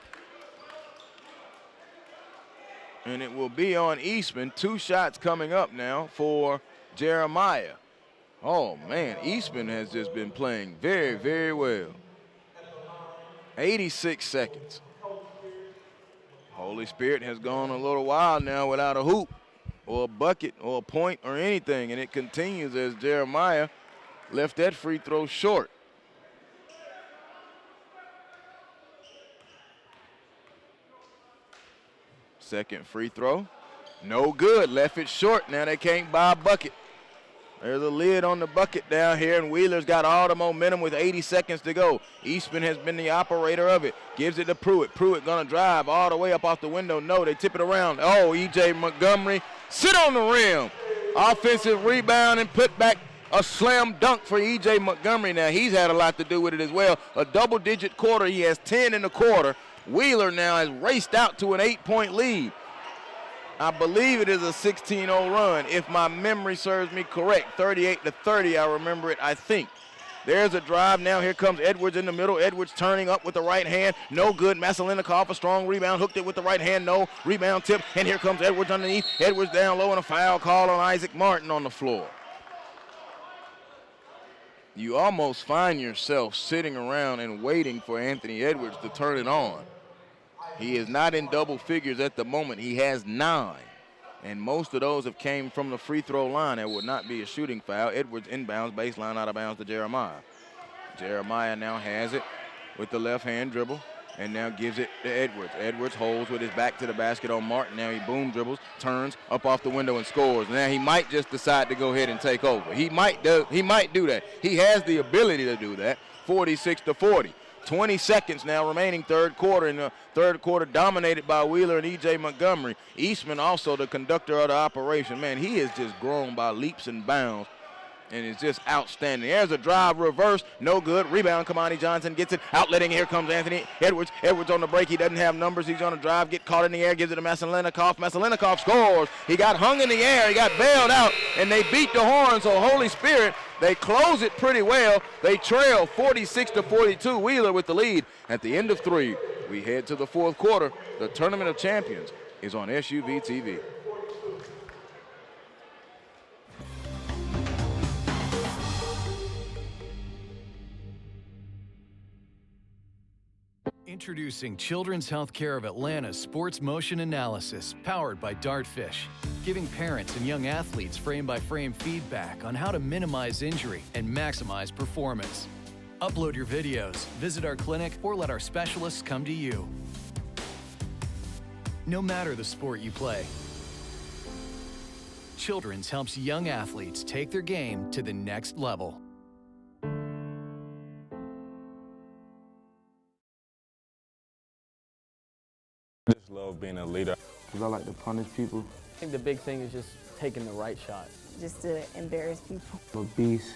And it will be on Eastman. 2 shots coming up now for Jeremiah. Oh, man, Eastman has just been playing very, very well. 86 seconds. Holy Spirit has gone a little while now without a hoop or a bucket or a point or anything, and it continues as Jeremiah left that free throw short. Second free throw, no good, left it short. Now they can't buy a bucket. There's a lid on the bucket down here, and Wheeler's got all the momentum with 80 seconds to go. Eastman has been the operator of it. Gives it to Pruitt. Pruitt gonna drive all the way up off the window. No, they tip it around. Oh, E.J. Montgomery, sit on the rim. Offensive rebound and put back, a slam dunk for E.J. Montgomery. Now, he's had a lot to do with it as well. A double-digit quarter. He has 10 in the quarter. Wheeler now has raced out to an 8-point lead. I believe it is a 16-0 run, if my memory serves me correct. 38-30, I remember it, I think. There's a drive now. Here comes Edwards in the middle. Edwards turning up with the right hand. No good. Masalenikov, a strong rebound. Hooked it with the right hand. No. Rebound tip. And here comes Edwards underneath. Edwards down low, and a foul call on Isaac Martin on the floor. You almost find yourself sitting around and waiting for Anthony Edwards to turn it on. He is not in double figures at the moment. He has 9, and most of those have came from the free throw line. It would not be a shooting foul. Edwards inbounds, baseline out of bounds to Jeremiah. Jeremiah now has it with the left-hand dribble and now gives it to Edwards. Edwards holds with his back to the basket on Martin. Now he boom dribbles, turns up off the window and scores. Now he might just decide to go ahead and take over. He might do that. He has the ability to do that. 46-40. 20 seconds now remaining third quarter. In the third quarter dominated by Wheeler and E.J. Montgomery. Eastman also the conductor of the operation. Man, he has just grown by leaps and bounds. And it's just outstanding. There's a drive reverse, no good. Rebound, Kamani Johnson gets it, outletting. Here comes Anthony Edwards. Edwards on the break. He doesn't have numbers. He's on a drive, get caught in the air, gives it to Masalenikov. Masalenikov scores. He got hung in the air. He got bailed out, and they beat the horn. So Holy Spirit, they close it pretty well. They trail 46-42. Wheeler with the lead. At the end of 3, we head to the fourth quarter. The Tournament of Champions is on SUV TV. Introducing Children's Healthcare of Atlanta's Sports Motion Analysis, powered by Dartfish, giving parents and young athletes frame-by-frame feedback on how to minimize injury and maximize performance. Upload your videos, visit our clinic, or let our specialists come to you. No matter the sport you play, Children's helps young athletes take their game to the next level. I just love being a leader. Because I like to punish people. I think the big thing is just taking the right shot. Just to embarrass people. I'm a beast.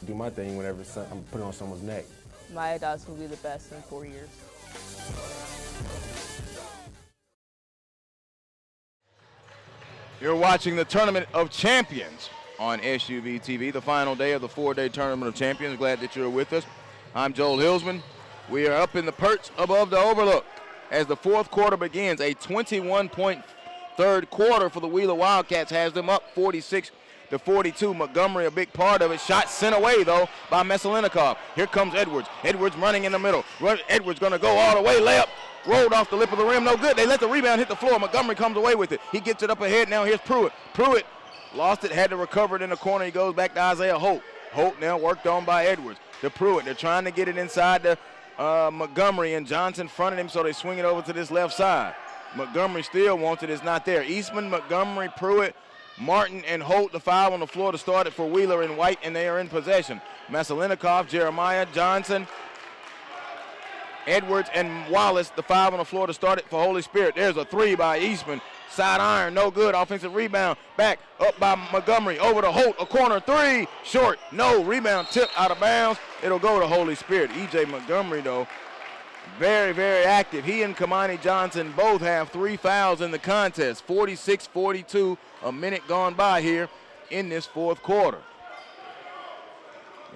Do my thing whenever I'm putting on someone's neck. My dogs will be the best in 4 years. You're watching the Tournament of Champions on SUV TV, the final day of the 4-day Tournament of Champions. Glad that you're with us. I'm Joel Hilsman. We are up in the perch above the overlook as the fourth quarter begins. A 21-point third quarter for the Wheeler Wildcats has them up 46-42. Montgomery, a big part of it. Shot sent away, though, by Masalenikov. Here comes Edwards. Edwards running in the middle. Edwards going to go all the way. Layup rolled off the lip of the rim. No good. They let the rebound hit the floor. Montgomery comes away with it. He gets it up ahead. Now here's Pruitt. Pruitt lost it, had to recover it in the corner. He goes back to Isaiah Holt. Holt now worked on by Edwards. To Pruitt. They're trying to get it inside the Montgomery, and Johnson fronted him, so they swing it over to this left side. Montgomery still wants it. It's not there. Eastman, Montgomery, Pruitt, Martin, and Holt, the foul on the floor to start it for Wheeler and White, and they are in possession. Masalenikov, Jeremiah, Johnson, Edwards, and Wallace, the foul on the floor to start it for Holy Spirit. There's a three by Eastman. Side iron, no good. Offensive rebound. Back up by Montgomery. Over to Holt. A corner three. Short. No. Rebound tip out of bounds. It'll go to Holy Spirit. E.J. Montgomery, though, very, very active. He and Kamani Johnson both have 3 fouls in the contest. 46-42. A minute gone by here in this fourth quarter.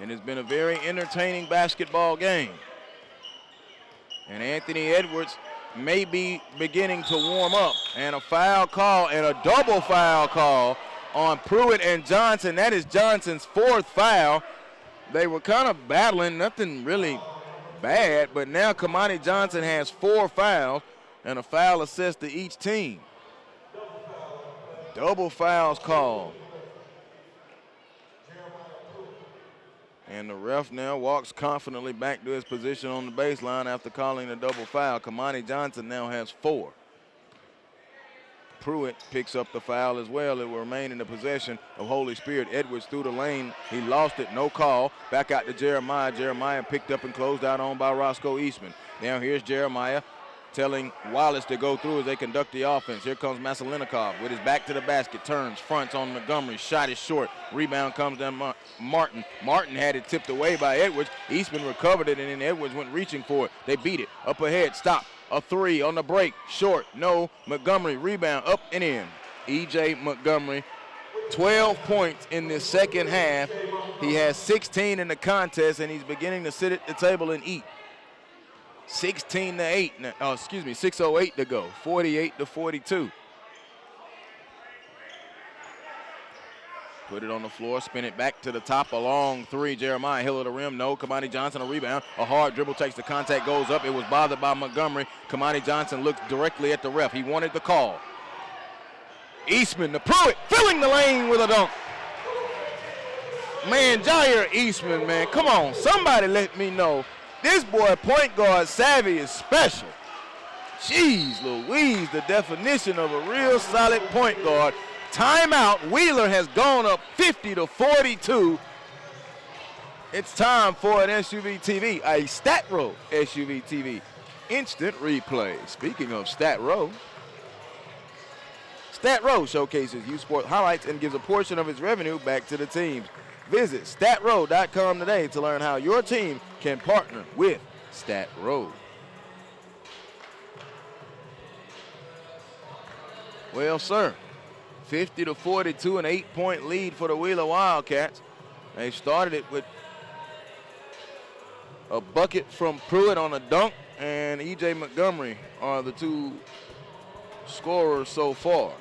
And it's been a very entertaining basketball game. And Anthony Edwards may be beginning to warm up. And a foul call and a double foul call on Pruitt and Johnson. That is Johnson's 4th foul. They were kind of battling, nothing really bad, but now Kamani Johnson has 4 fouls and a foul assist to each team. Double fouls called. And the ref now walks confidently back to his position on the baseline after calling the double foul. Kamani Johnson now has 4. Pruitt picks up the foul as well. It will remain in the possession of Holy Spirit. Edwards through the lane. He lost it, no call. Back out to Jeremiah. Jeremiah picked up and closed out on by Roscoe Eastman. Now here's Jeremiah telling Wallace to go through as they conduct the offense. Here comes Masalenikov with his back to the basket, turns, fronts on Montgomery, shot is short. Rebound comes down Martin. Martin had it tipped away by Edwards. Eastman recovered it, and then Edwards went reaching for it. They beat it. Up ahead, stop. A 3 on the break, short, no. Montgomery, rebound, up and in. E.J. Montgomery, 12 points in this second half. He has 16 in the contest, and he's beginning to sit at the table and eat. 6:08 to go, 48-42. Put it on the floor, spin it back to the top, a long 3. Jeremiah Hill of the rim, no. Kamani Johnson, a rebound. A hard dribble, takes the contact, goes up. It was bothered by Montgomery. Kamani Johnson looks directly at the ref. He wanted the call. Eastman to Pruitt, filling the lane with a dunk. Man, Jair Eastman, man, come on. Somebody let me know. This boy, point guard savvy, is special. Jeez Louise, the definition of a real solid point guard. Timeout. Wheeler has gone up 50-42. It's time for an SUV TV, a Stat Row SUV TV instant replay. Speaking of Stat Row, Stat Row showcases youth sport highlights and gives a portion of its revenue back to the teams. Visit statrow.com today to learn how your team can partner with Stat Row. Well, sir, 50-42, an 8-point lead for the Wheeler Wildcats. They started it with a bucket from Pruitt on a dunk, and E.J. Montgomery are the two scorers so far.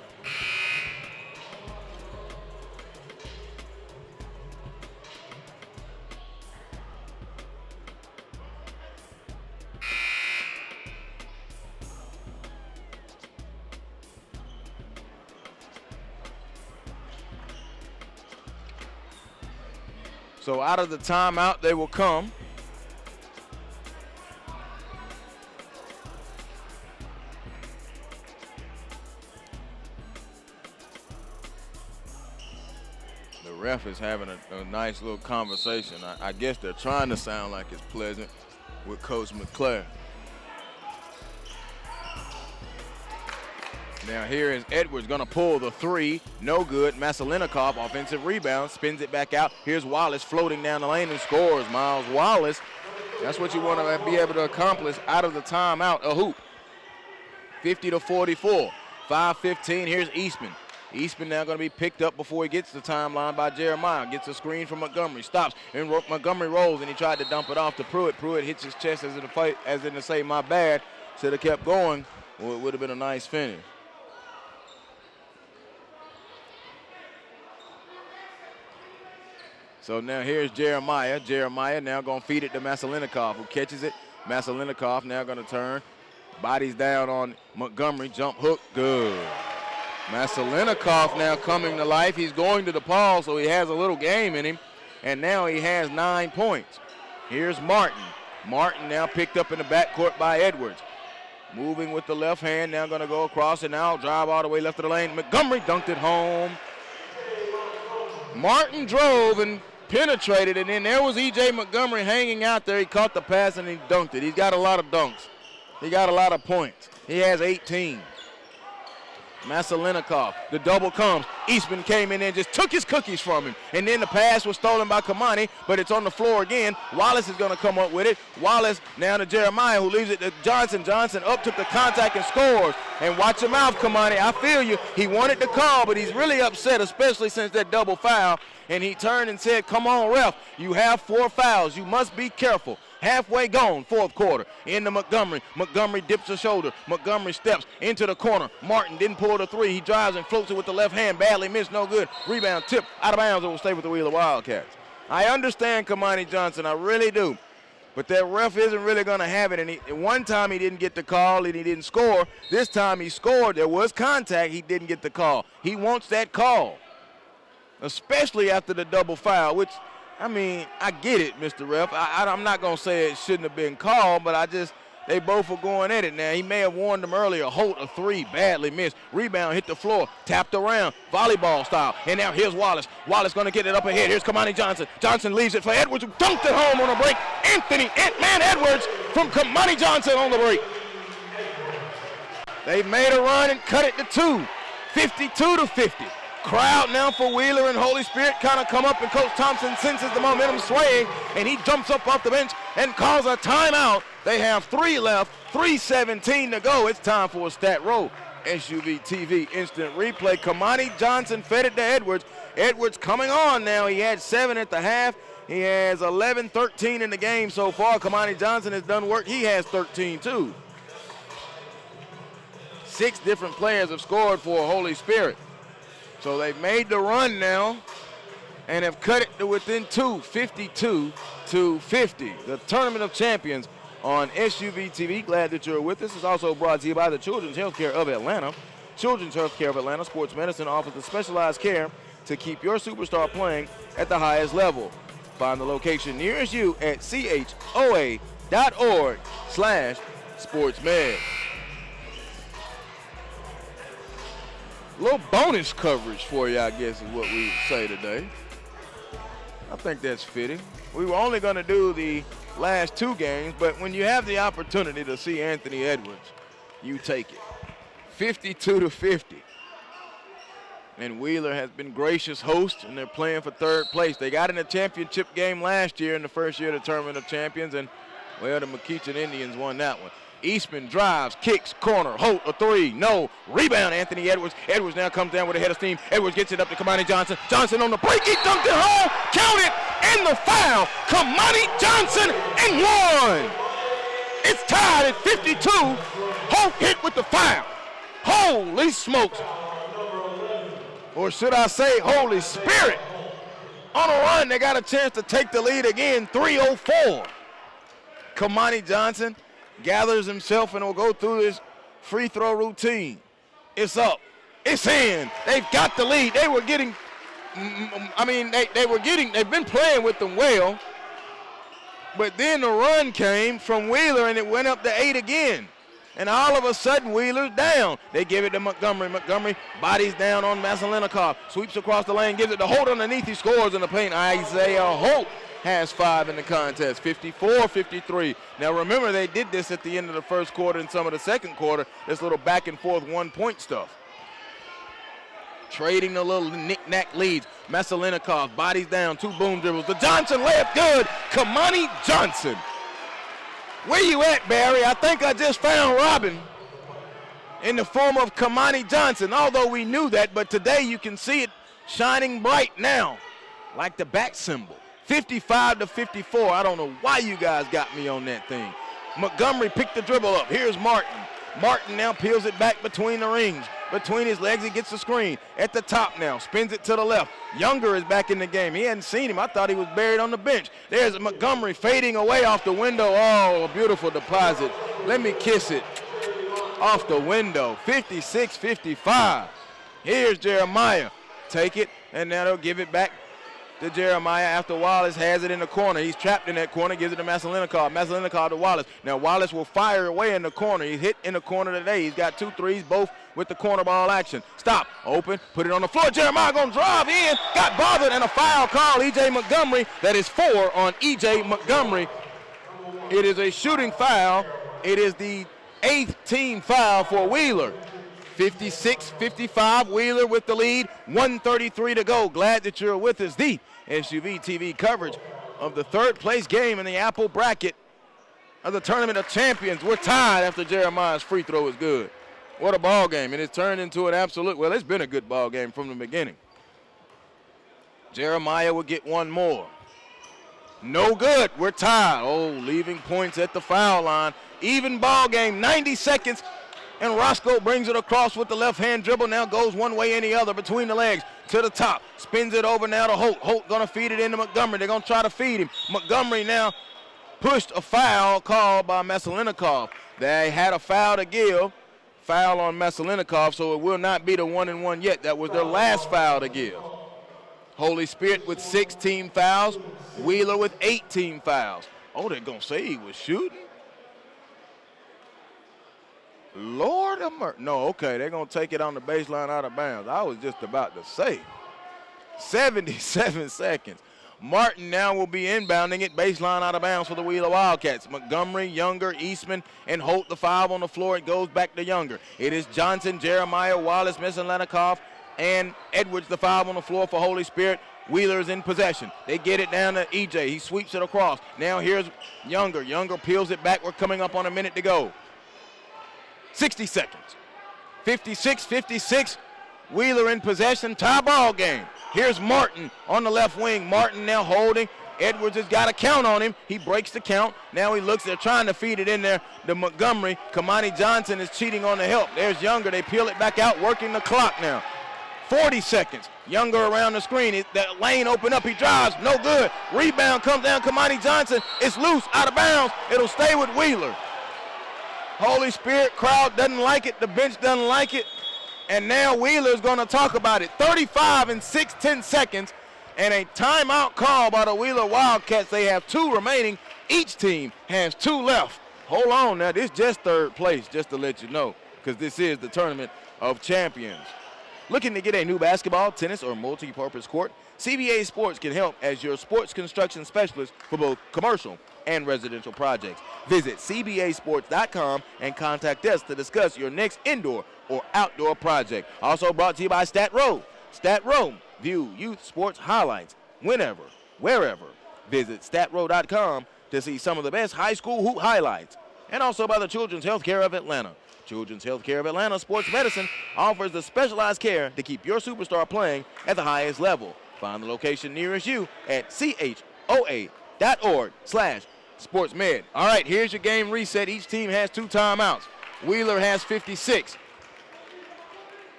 So out of the timeout they will come. The ref is having a nice little conversation. I guess they're trying to sound like it's pleasant with Coach McClare. Now here is Edwards gonna pull the three, no good. Masalinikov, offensive rebound, spins it back out. Here's Wallace floating down the lane and scores. Miles Wallace, that's what you want to be able to accomplish out of the timeout, a hoop. 50-44, 5:15, here's Eastman. Eastman now gonna be picked up before he gets the timeline by Jeremiah. Gets a screen from Montgomery, stops, and Montgomery rolls, and he tried to dump it off to Pruitt. Pruitt hits his chest as in to say, my bad. Should have kept going, well, it would have been a nice finish. So now here's Jeremiah. Jeremiah now going to feed it to Masalinikov, who catches it. Masalinikov now going to turn. Bodies down on Montgomery. Jump hook. Good. Masalinikov now coming to life. He's going to DePaul, so he has a little game in him. And now he has 9 points. Here's Martin. Martin now picked up in the backcourt by Edwards. Moving with the left hand. Now going to go across and now drive all the way left of the lane. Montgomery dunked it home. Martin drove and penetrated, and then there was E.J. Montgomery hanging out there. He caught the pass and he dunked it. He's got a lot of dunks. He got a lot of points. He has 18. Masalinikov, the double comes. Eastman came in and just took his cookies from him. And then the pass was stolen by Kamani, but it's on the floor again. Wallace is going to come up with it. Wallace now to Jeremiah, who leaves it to Johnson. Johnson up, took the contact and scores. And watch your mouth, Kamani. I feel you. He wanted the call, but he's really upset, especially since that double foul. And he turned and said, come on, ref. You have 4 fouls. You must be careful. Halfway gone, fourth quarter. Into Montgomery. Montgomery dips a shoulder. Montgomery steps into the corner. Martin didn't pull the three. He drives and floats it with the left hand. Badly missed, no good. Rebound, tip, out of bounds. It will stay with the Wheeler Wildcats. I understand Kamani Johnson. I really do. But that ref isn't really going to have it. And one time he didn't get the call and he didn't score. This time he scored. There was contact. He didn't get the call. He wants that call, especially after the double foul, which, I mean, I get it, Mr. Ref. I'm not going to say it shouldn't have been called, but they both were going at it now. He may have warned them earlier. Holt, a three, badly missed. Rebound, hit the floor, tapped around, volleyball style. And now here's Wallace. Wallace going to get it up ahead. Here's Kamani Johnson. Johnson leaves it for Edwards, who dunked it home on a break. Anthony Ant-Man Edwards from Kamani Johnson on the break. They made a run and cut it to 2, 52-50. Crowd now for Wheeler and Holy Spirit kind of come up, and Coach Thompson senses the momentum swaying, and he jumps up off the bench and calls a timeout. They have 3 left, 3:17 to go. It's time for a Stat Row SUV TV instant replay. Kamani Johnson fed it to Edwards. Edwards coming on now. He had 7 at the half. He has 11, 13 in the game so far. Kamani Johnson has done work. He has 13 too. 6 different players have scored for Holy Spirit. So they've made the run now and have cut it to within 2, 52-50. The Tournament of Champions on SUV TV. Glad that you're with us. It's also brought to you by the Children's Healthcare of Atlanta. Children's Healthcare of Atlanta Sports Medicine offers the specialized care to keep your superstar playing at the highest level. Find the location nearest you at choa.org/sportsmed. A little bonus coverage for you, I guess, is what we would say today. I think that's fitting. We were only going to do the last 2 games, but when you have the opportunity to see Anthony Edwards, you take it. 52-50. And Wheeler has been gracious host, and they're playing for 3rd place. They got in a championship game last year in the first year of the Tournament of Champions, and, well, the McEachin Indians won that one. Eastman drives, kicks, corner, Holt, a 3, no. Rebound, Anthony Edwards. Edwards now comes down with a head of steam. Edwards gets it up to Kamani Johnson. Johnson on the break, he dunked it home. Count it, and the foul. Kamani Johnson and 1. It's tied at 52. Holt hit with the foul. Holy smokes. Or should I say, Holy Spirit. On a run, they got a chance to take the lead again, 3:04. Kamani Johnson gathers himself and will go through this free throw routine. It's up. It's in. They've got the lead. They were getting, they've been playing with them well. But then the run came from Wheeler and it went up to 8 again. And all of a sudden, Wheeler's down. They give it to Montgomery. Montgomery bodies down on Masalenikov. Sweeps across the lane, gives it to Holt underneath. He scores in the paint. Isaiah Holt has 5 in the contest, 54-53. Now remember, they did this at the end of the first quarter and some of the second quarter, this little back and forth 1-point stuff. Trading the little knick-knack leads. Masalenikov bodies down, 2 boom dribbles. The Johnson layup good. Kamani Johnson. Where you at, Barry? I think I just found Robin in the form of Kamani Johnson, although we knew that, but today you can see it shining bright now, like the back symbol. 55-54. I don't know why you guys got me on that thing. Montgomery picked the dribble up. Here's Martin. Martin now peels it back between the rings. Between his legs, he gets the screen. At the top now, spins it to the left. Younger is back in the game. He hadn't seen him. I thought he was buried on the bench. There's Montgomery fading away off the window. Oh, a beautiful deposit. Let me kiss it. Off the window, 56-55. Here's Jeremiah. Take it, and now they'll give it back to Jeremiah after Wallace has it in the corner. He's trapped in that corner, gives it to Masalenikov. Masalenikov to Wallace. Now Wallace will fire away in the corner. He's hit in the corner today. He's got 2 threes, both with the corner ball action. Stop, open, put it on the floor. Jeremiah gonna drive in, got bothered, and a foul call. E.J. Montgomery, that is 4 on E.J. Montgomery. It is a shooting foul. It is the 8th team foul for Wheeler. 56-55, Wheeler with the lead, 1:33 to go. Glad that you're with us. The SUV TV coverage of the 3rd place game in the Apple bracket of the Tournament of Champions. We're tied after Jeremiah's free throw is good. What a ball game, and it's turned into an absolute, well, it's been a good ball game from the beginning. Jeremiah will get 1 more. No good, we're tied. Oh, leaving points at the foul line. Even ball game, 90 seconds. And Roscoe brings it across with the left-hand dribble. Now goes one way and the other between the legs to the top. Spins it over now to Holt. Holt going to feed it into Montgomery. They're going to try to feed him. Montgomery now pushed a foul called by Masalenikov. They had a foul to give. Foul on Masalenikov, so it will not be the 1-and-1 yet. That was their last foul to give. Holy Spirit with 16 fouls. Wheeler with 18 fouls. Oh, they're going to say he was shooting? Lord of mercy. No, okay, they're going to take it on the baseline out of bounds. I was just about to say. 77 seconds. Martin now will be inbounding it, baseline out of bounds for the Wheeler Wildcats. Montgomery, Younger, Eastman, and Holt, the 5 on the floor. It goes back to Younger. It is Johnson, Jeremiah, Wallace, Masalenikov, and Edwards, the 5 on the floor for Holy Spirit. Wheeler's in possession. They get it down to EJ. He sweeps it across. Now here's Younger. Younger peels it back. We're coming up on a minute to go. 60 seconds. 56-56. Wheeler in possession. Tie ball game. Here's Martin on the left wing. Martin now holding. Edwards has got a count on him. He breaks the count. Now he looks. They're trying to feed it in there to Montgomery. Kamani Johnson is cheating on the help. There's Younger. They peel it back out, working the clock now. 40 seconds. Younger around the screen. That lane open up. He drives. No good. Rebound comes down. Kamani Johnson. It's loose. Out of bounds. It'll stay with Wheeler. Holy Spirit crowd doesn't like it. The bench doesn't like it. And now Wheeler's going to talk about it. 35 and 6/10 seconds. And a timeout call by the Wheeler Wildcats. They have 2 remaining. Each team has 2 left. Hold on now. This is just 3rd place, just to let you know, because this is the Tournament of Champions. Looking to get a new basketball, tennis, or multi-purpose court? CBA Sports can help as your sports construction specialist for both commercial and residential projects. Visit cbasports.com and contact us to discuss your next indoor or outdoor project. Also brought to you by Stat Row. Stat Row, view youth sports highlights whenever, wherever. Visit statrow.com to see some of the best high school hoop highlights. And also by the Children's Healthcare of Atlanta. Children's Healthcare of Atlanta Sports Medicine offers the specialized care to keep your superstar playing at the highest level. Find the location nearest you at choa.org/sportsmed. All right, here's your game reset. Each team has 2 timeouts. Wheeler has 56.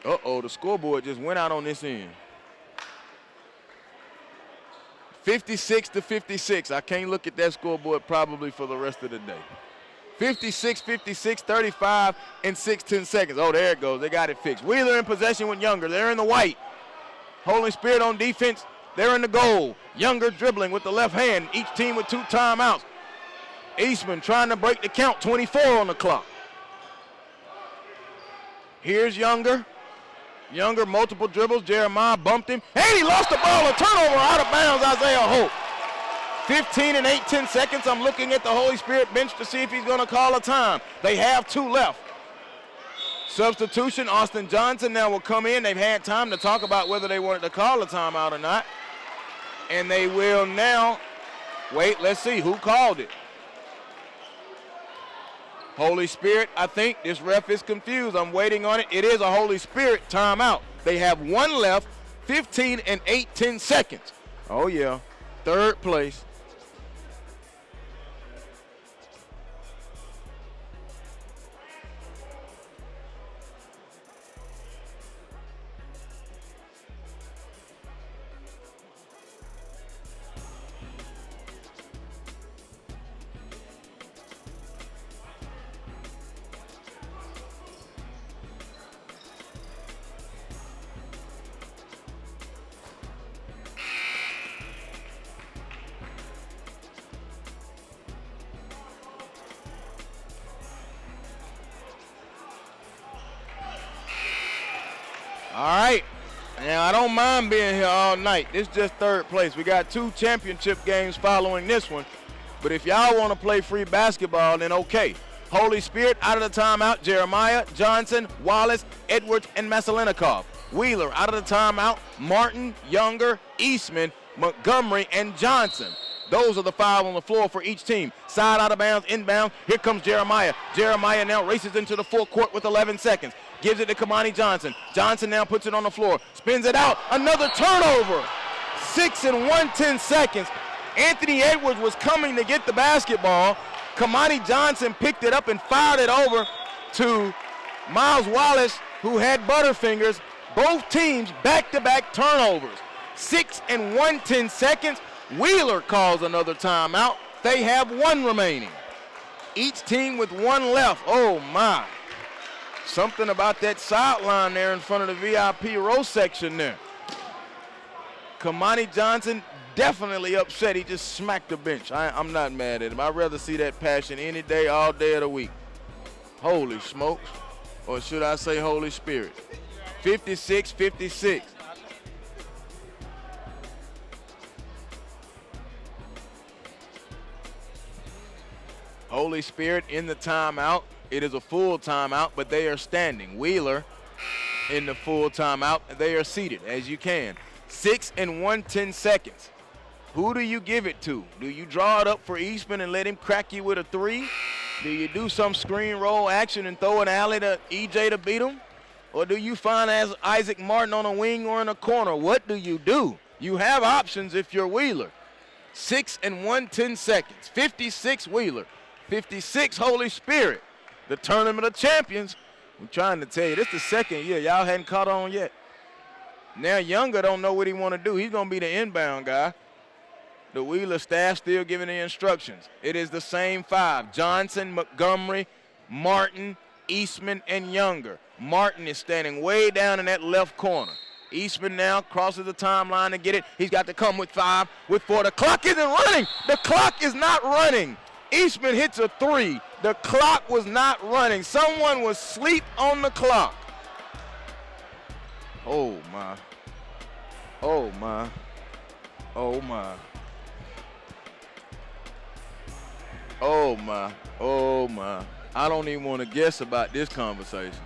Uh-oh, the scoreboard just went out on this end. 56-56. I can't look at that scoreboard probably for the rest of the day. 56-56, 35 and 6 seconds. Oh, there it goes. They got it fixed. Wheeler in possession with Younger. They're in the white. Holy Spirit on defense. They're in the goal. Younger dribbling with the left hand. Each team with 2 timeouts. Eastman trying to break the count. 24 on the clock. Here's Younger. Younger, multiple dribbles. Jeremiah bumped him. And he lost the ball. A turnover out of bounds, Isaiah Hope. 15 and 8 seconds. I'm looking at the Holy Spirit bench to see if he's going to call a time. They have 2 left. Substitution, Austin Johnson now will come in. They've had time to talk about whether they wanted to call a timeout or not. And they will now. Wait, let's see who called it. Holy Spirit, I think this ref is confused. I'm waiting on it. It is a Holy Spirit timeout. They have 1 left, 15 and 8 seconds. Oh, yeah. 3rd place. All right. Now, I don't mind being here all night. This is just 3rd place. We got 2 championship games following this one. But if y'all want to play free basketball, then okay. Holy Spirit out of the timeout. Jeremiah, Johnson, Wallace, Edwards, and Masalenikov. Wheeler out of the timeout. Martin, Younger, Eastman, Montgomery, and Johnson. Those are the 5 on the floor for each team. Side out of bounds, inbound. Here comes Jeremiah. Jeremiah now races into the full court with 11 seconds. Gives it to Kamani Johnson. Johnson now puts it on the floor. Spins it out. Another turnover. 6 and 1/10 seconds. Anthony Edwards was coming to get the basketball. Kamani Johnson picked it up and fired it over to Miles Wallace, who had Butterfingers. Both teams back-to-back turnovers. 6 and 1/10 seconds. Wheeler calls another timeout. They have 1 remaining. Each team with 1 left. Oh, my. Something about that sideline there in front of the VIP row section there. Kamani Johnson definitely upset. He just smacked the bench. I'm not mad at him. I'd rather see that passion any day, all day of the week. Holy smokes. Or should I say Holy Spirit. 56-56. Holy Spirit in the timeout. It is a full timeout, but they are standing. Wheeler in the full timeout. They are seated, as you can. 6 and 1/10 seconds. Who do you give it to? Do you draw it up for Eastman and let him crack you with a 3? Do you do some screen roll action and throw an alley to EJ to beat him? Or do you find as Isaac Martin on a wing or in a corner? What do? You have options if you're Wheeler. 6 and 1/10 seconds. 56 Wheeler. 56 Holy Spirit. The Tournament of Champions. I'm trying to tell you, this is the 2nd year. Y'all hadn't caught on yet. Now Younger don't know what he want to do. He's going to be the inbound guy. The Wheeler staff still giving the instructions. It is the same 5. Johnson, Montgomery, Martin, Eastman, and Younger. Martin is standing way down in that left corner. Eastman now crosses the timeline to get it. He's got to come with 5, with 4. The clock isn't running. The clock is not running. Eastman hits a 3. The clock was not running. Someone was asleep on the clock. Oh, my. Oh, my. Oh, my. Oh, my. Oh, my. I don't even want to guess about this conversation.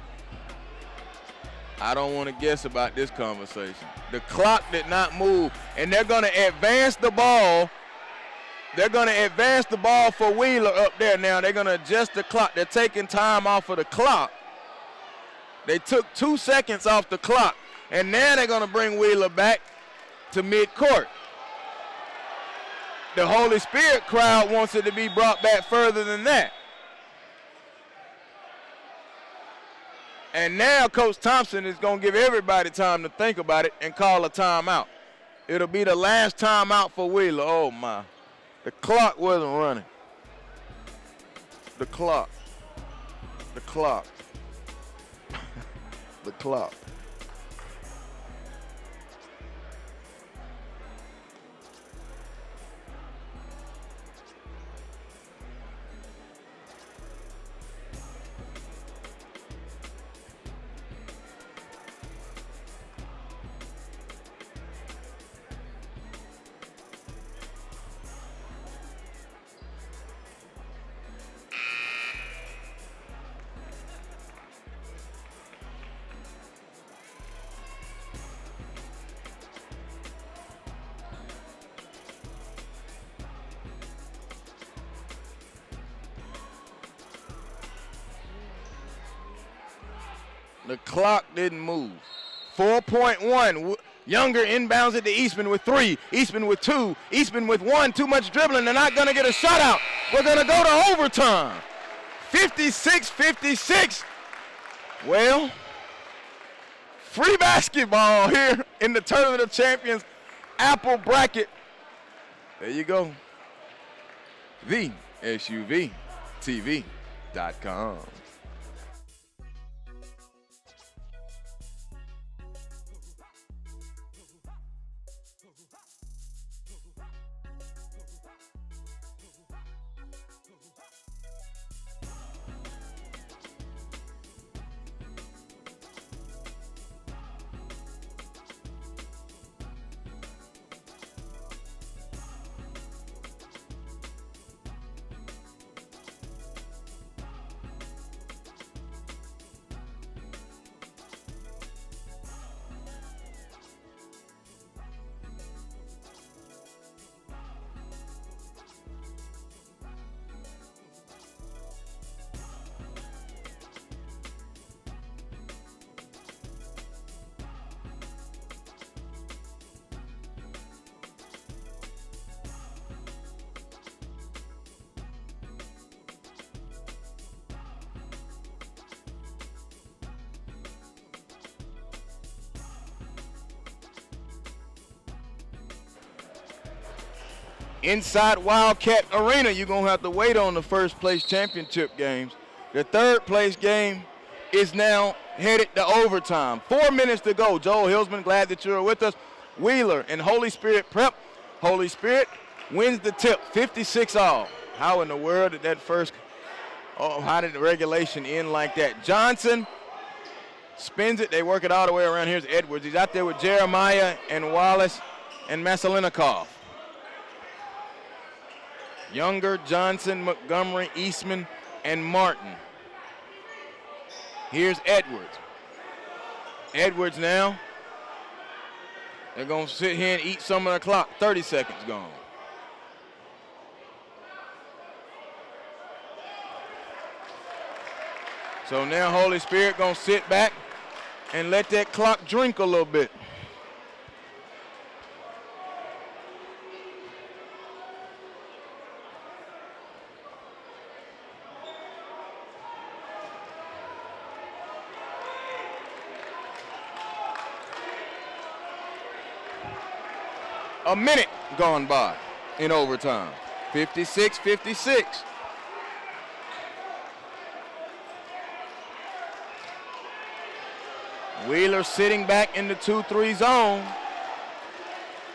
I don't want to guess about this conversation. The clock did not move, and they're going to advance the ball. They're going to advance the ball for Wheeler up there now. They're going to adjust the clock. They're taking time off of the clock. They took 2 seconds off the clock, and now they're going to bring Wheeler back to midcourt. The Holy Spirit crowd wants it to be brought back further than that. And now Coach Thompson is going to give everybody time to think about it and call a timeout. It'll be the last timeout for Wheeler. Oh, my. The clock wasn't running. The clock. The clock. The clock. The clock didn't move. 4.1. Younger inbounds it to Eastman with 3. Eastman with 2. Eastman with 1. Too much dribbling. They're not going to get a shutout. We're going to go to overtime. 56-56. Well, free basketball here in the Tournament of Champions Apple bracket. There you go. TheSUVTV.com. Inside Wildcat Arena, you're going to have to wait on the first place championship games. The third place game is now headed to overtime. 4 minutes to go. Joel Hillsman, glad that you're with us. Wheeler and Holy Spirit prep. Holy Spirit wins the tip, 56-all. How in the world did that first, how did the regulation end like that? Johnson spins it. They work it all the way around. Here's Edwards. He's out there with Jeremiah and Wallace and Masalinikov. Younger, Johnson, Montgomery, Eastman, and Martin. Here's Edwards. Edwards now. They're going to sit here and eat some of the clock. 30 seconds gone. So now Holy Spirit going to sit back and let that clock drink a little bit. A minute gone by in overtime. 56-56. Wheeler sitting back in the 2-3 zone.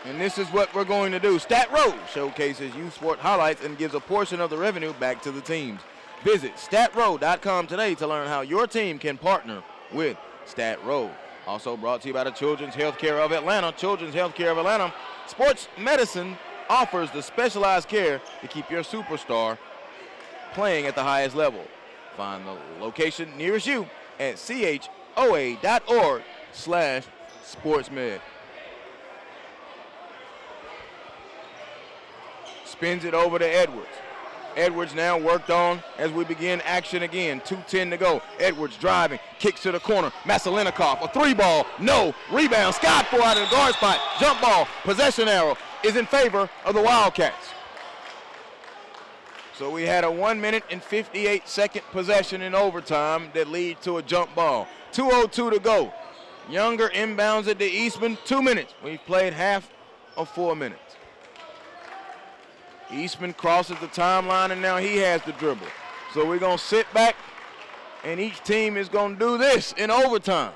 And this is what we're going to do. Stat Row showcases youth sport highlights and gives a portion of the revenue back to the teams. Visit statrow.com today to learn how your team can partner with Stat Row. Also brought to you by the Children's Healthcare of Atlanta. Children's Healthcare of Atlanta. Sports medicine offers the specialized care to keep your superstar playing at the highest level. Find the location nearest you at choa.org/sportsmed. Spins it over to Edwards. Edwards now worked on as we begin action again. 2:10 to go. Edwards driving, kicks to the corner. Masalinikov, a 3-ball, no. Rebound, Scott for out of the guard spot. Jump ball, possession arrow is in favor of the Wildcats. So we had a 1 minute and 58-second possession in overtime that lead to a jump ball. 2:02 to go. Younger inbounds it to Eastman, 2 minutes. We've played half of 4 minutes. Eastman crosses the timeline, and now he has the dribble. So we're going to sit back, and each team is going to do this in overtime.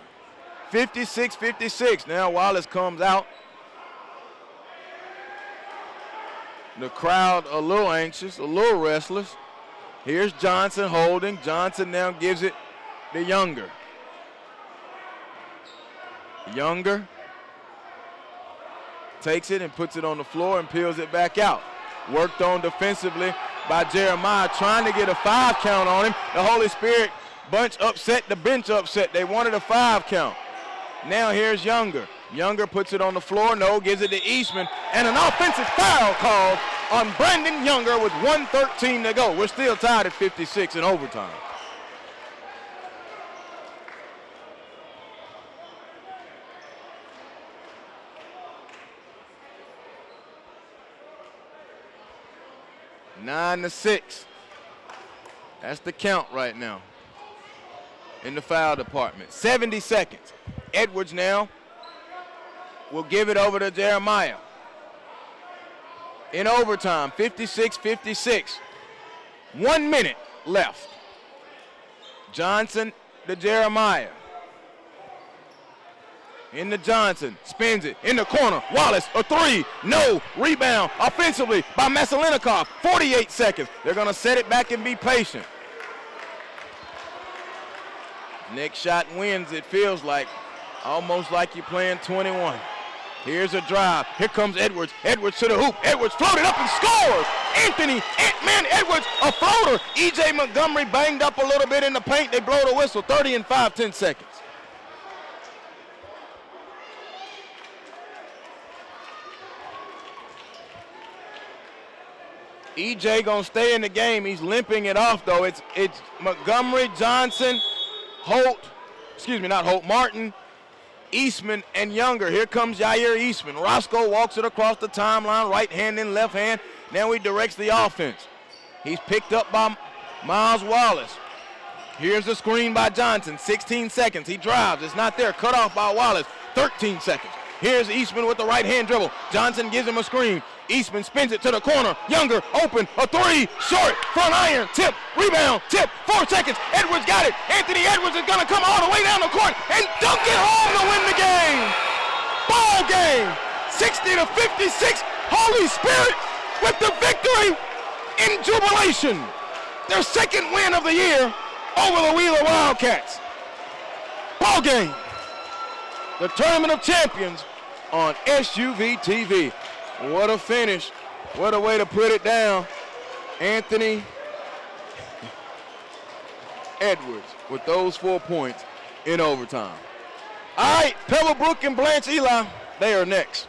56-56. Now Wallace comes out. The crowd a little anxious, a little restless. Here's Johnson holding. Johnson now gives it to Younger. Younger takes it and puts it on the floor and peels it back out. Worked on defensively by Jeremiah, trying to get a 5 count on him. The Holy Spirit bunch upset, the bench upset. They wanted a 5 count. Now here's Younger. Younger puts it on the floor, no, gives it to Eastman, and an offensive foul called on Brandon Younger with 1:13 to go. We're still tied at 56 in overtime. Nine to 6. That's the count right now in the foul department. 70 seconds. Edwards now will give it over to Jeremiah. In overtime, 56-56. 1 minute left. Johnson to Jeremiah. Into Johnson, spins it, in the corner, Wallace, a 3, no, rebound, offensively by Masalinikov, 48 seconds. They're gonna set it back and be patient. Next shot wins, it feels like, almost like you're playing 21. Here's a drive, here comes Edwards, Edwards to the hoop, Edwards floated up and scores! Anthony Ant-Man Edwards, a floater. E.J. Montgomery banged up a little bit in the paint, they blow the whistle, 30 and 5, 10 seconds. EJ gonna stay in the game. He's limping it off though. It's Montgomery, Johnson, Martin, Eastman, and Younger. Here comes Jair Eastman. Roscoe walks it across the timeline, right hand and left hand. Now he directs the offense. He's picked up by Miles Wallace. Here's the screen by Johnson, 16 seconds. He drives, it's not there, cut off by Wallace, 13 seconds. Here's Eastman with the right hand dribble. Johnson gives him a screen. Eastman spins it to the corner. Younger, open, a 3, short, front iron, tip, rebound, tip, 4 seconds. Edwards got it. Anthony Edwards is gonna come all the way down the court and dunk it home to win the game. Ball game, 60-56. Holy Spirit with the victory in jubilation. Their second win of the year over the Wheeler Wildcats. Ball game. The Tournament of Champions on SUV TV. What a finish. What a way to put it down. Anthony Edwards with those 4 points in overtime. All right, Pebblebrook and Blanche Eli, they are next.